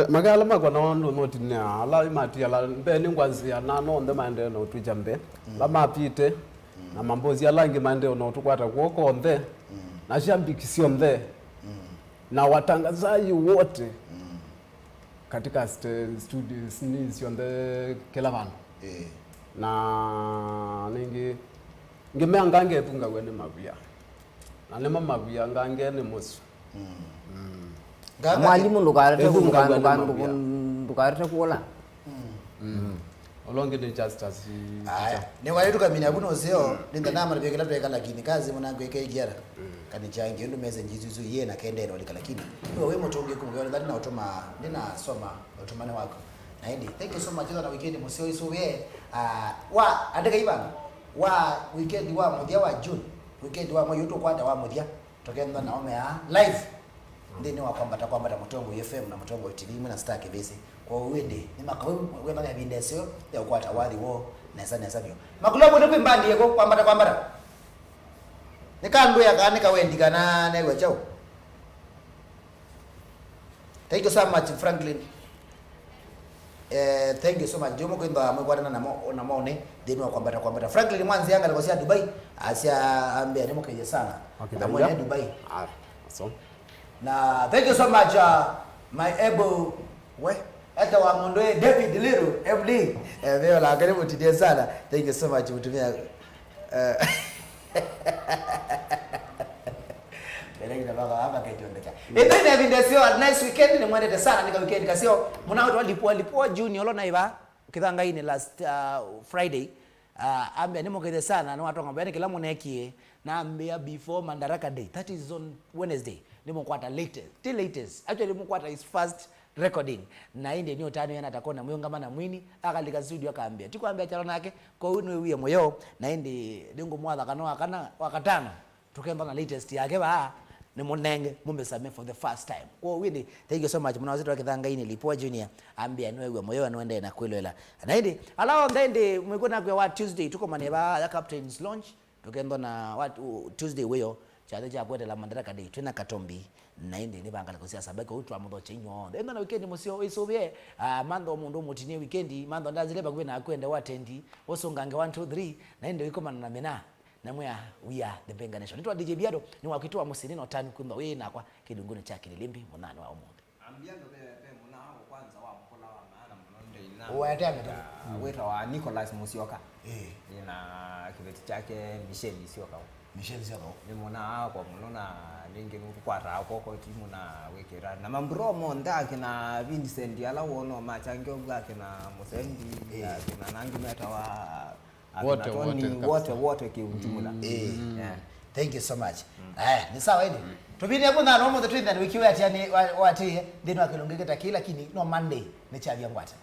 magala magwa na ndo notine ala imati ala mbe ningwanzia na no nde mande no tujambe la mapite na mambozi ala ngi mande no tukwata kuoko nde na shambikisio nde na watangazaji wote katika studios ni sio nde kila vanhu na ningi ngimeangange tunga wene mavia na nema mavia ngange ni mosu mwalimu ndukarete kuola olonge ni just ne wale tukamini abuno zeo ninda nama nabekela tweka lakini kazi mwanangu yake igiara kanichange ndo meze njizuzu ye na kendero lakini wewe motonge kumwe ndani na otoma nina soma otomane wako na hindi thank you so much na weekend musio isuwe wa andika ibana wa weekend wa mudia wa June weekend wa moyo kwata wa mudia tokenda na ome live ndeni wa kwambata Mutongo FM na Mutongo TV mna stake base kwa wende ni makawe wema ya bindesio ya kwata wali wo nesa byo makulobo ndo pimbandi yako kwambata nikandu yakanika wendi kana newe chao. Thank you so much Franklin. Thank you so much jomo kwenda mkwata na maone ndeni wa kwambata Franklin mwanzi yanga alikosia Dubai asia ambia ni mkeje sana na mwenye Dubai so na thank you so much my able hata wa mondoe David Little FD veo la karibu tidie sana. Thank you so much mtumia Belekina baka hapa kaitondeka ende na vindesio nice weekend ni mwende sana nika weekend kasio muna watu walipua June olona iba kithanga ini last Friday ambia nimo kede sana na watu ngambia kila mwaneki na ambia before Madaraka Day that is on Wednesday nimo kwata latest actually nimo kwata his first recording na inde niyo tano yana atakona moyo ngama na mwini akalika studio akaambia tikwambia chalo nake kwa uno wiye moyo na inde dengo mwadha kana wakatana tukemba na latest yake ba ni munenge mumbe same for the first time kwa windi thank you so much muna wazito wakithanga ini Lipua Junior ambia niwe wiye moyo anuende na kwelwela na inde alao ndende mwikona kwa Tuesday tuko maneba ya captain's launch tukemba na Tuesday weyo chade cha kwete la Madaraka Day tuna Katombi na inde ni bangala kusia sabeka utu amudo chenyo ndo na weekend musio isovye mando mundu mutini weekend mando ndazile bakwe na kwenda watendi osongange 1 2 3 na inde wiko manana mena na mwa we are the Benga Nation nitwa DJ Biado ni wakitoa musinino tani kwamba wewe na kwa kidunguni cha Kililimbi munane wa omuntu ambiando pe muna hao kwanza wa mkola wa maana mnonde ina uwatembe weta wa Nicholas Musioka ina kibeti chake Michelle Musioka ni muna kwa mnona ningi nukwata akoko timu na wekera na mambromo ndake na Vincent ala wono machange obwake na Musendi na nangi meta wa wote kiujumla thank you so much ni sawa hivi tubini hapo na romo the twin that wiki wetu yani wati ndino akilongeketa kila lakini no Monday ni chavya ngwata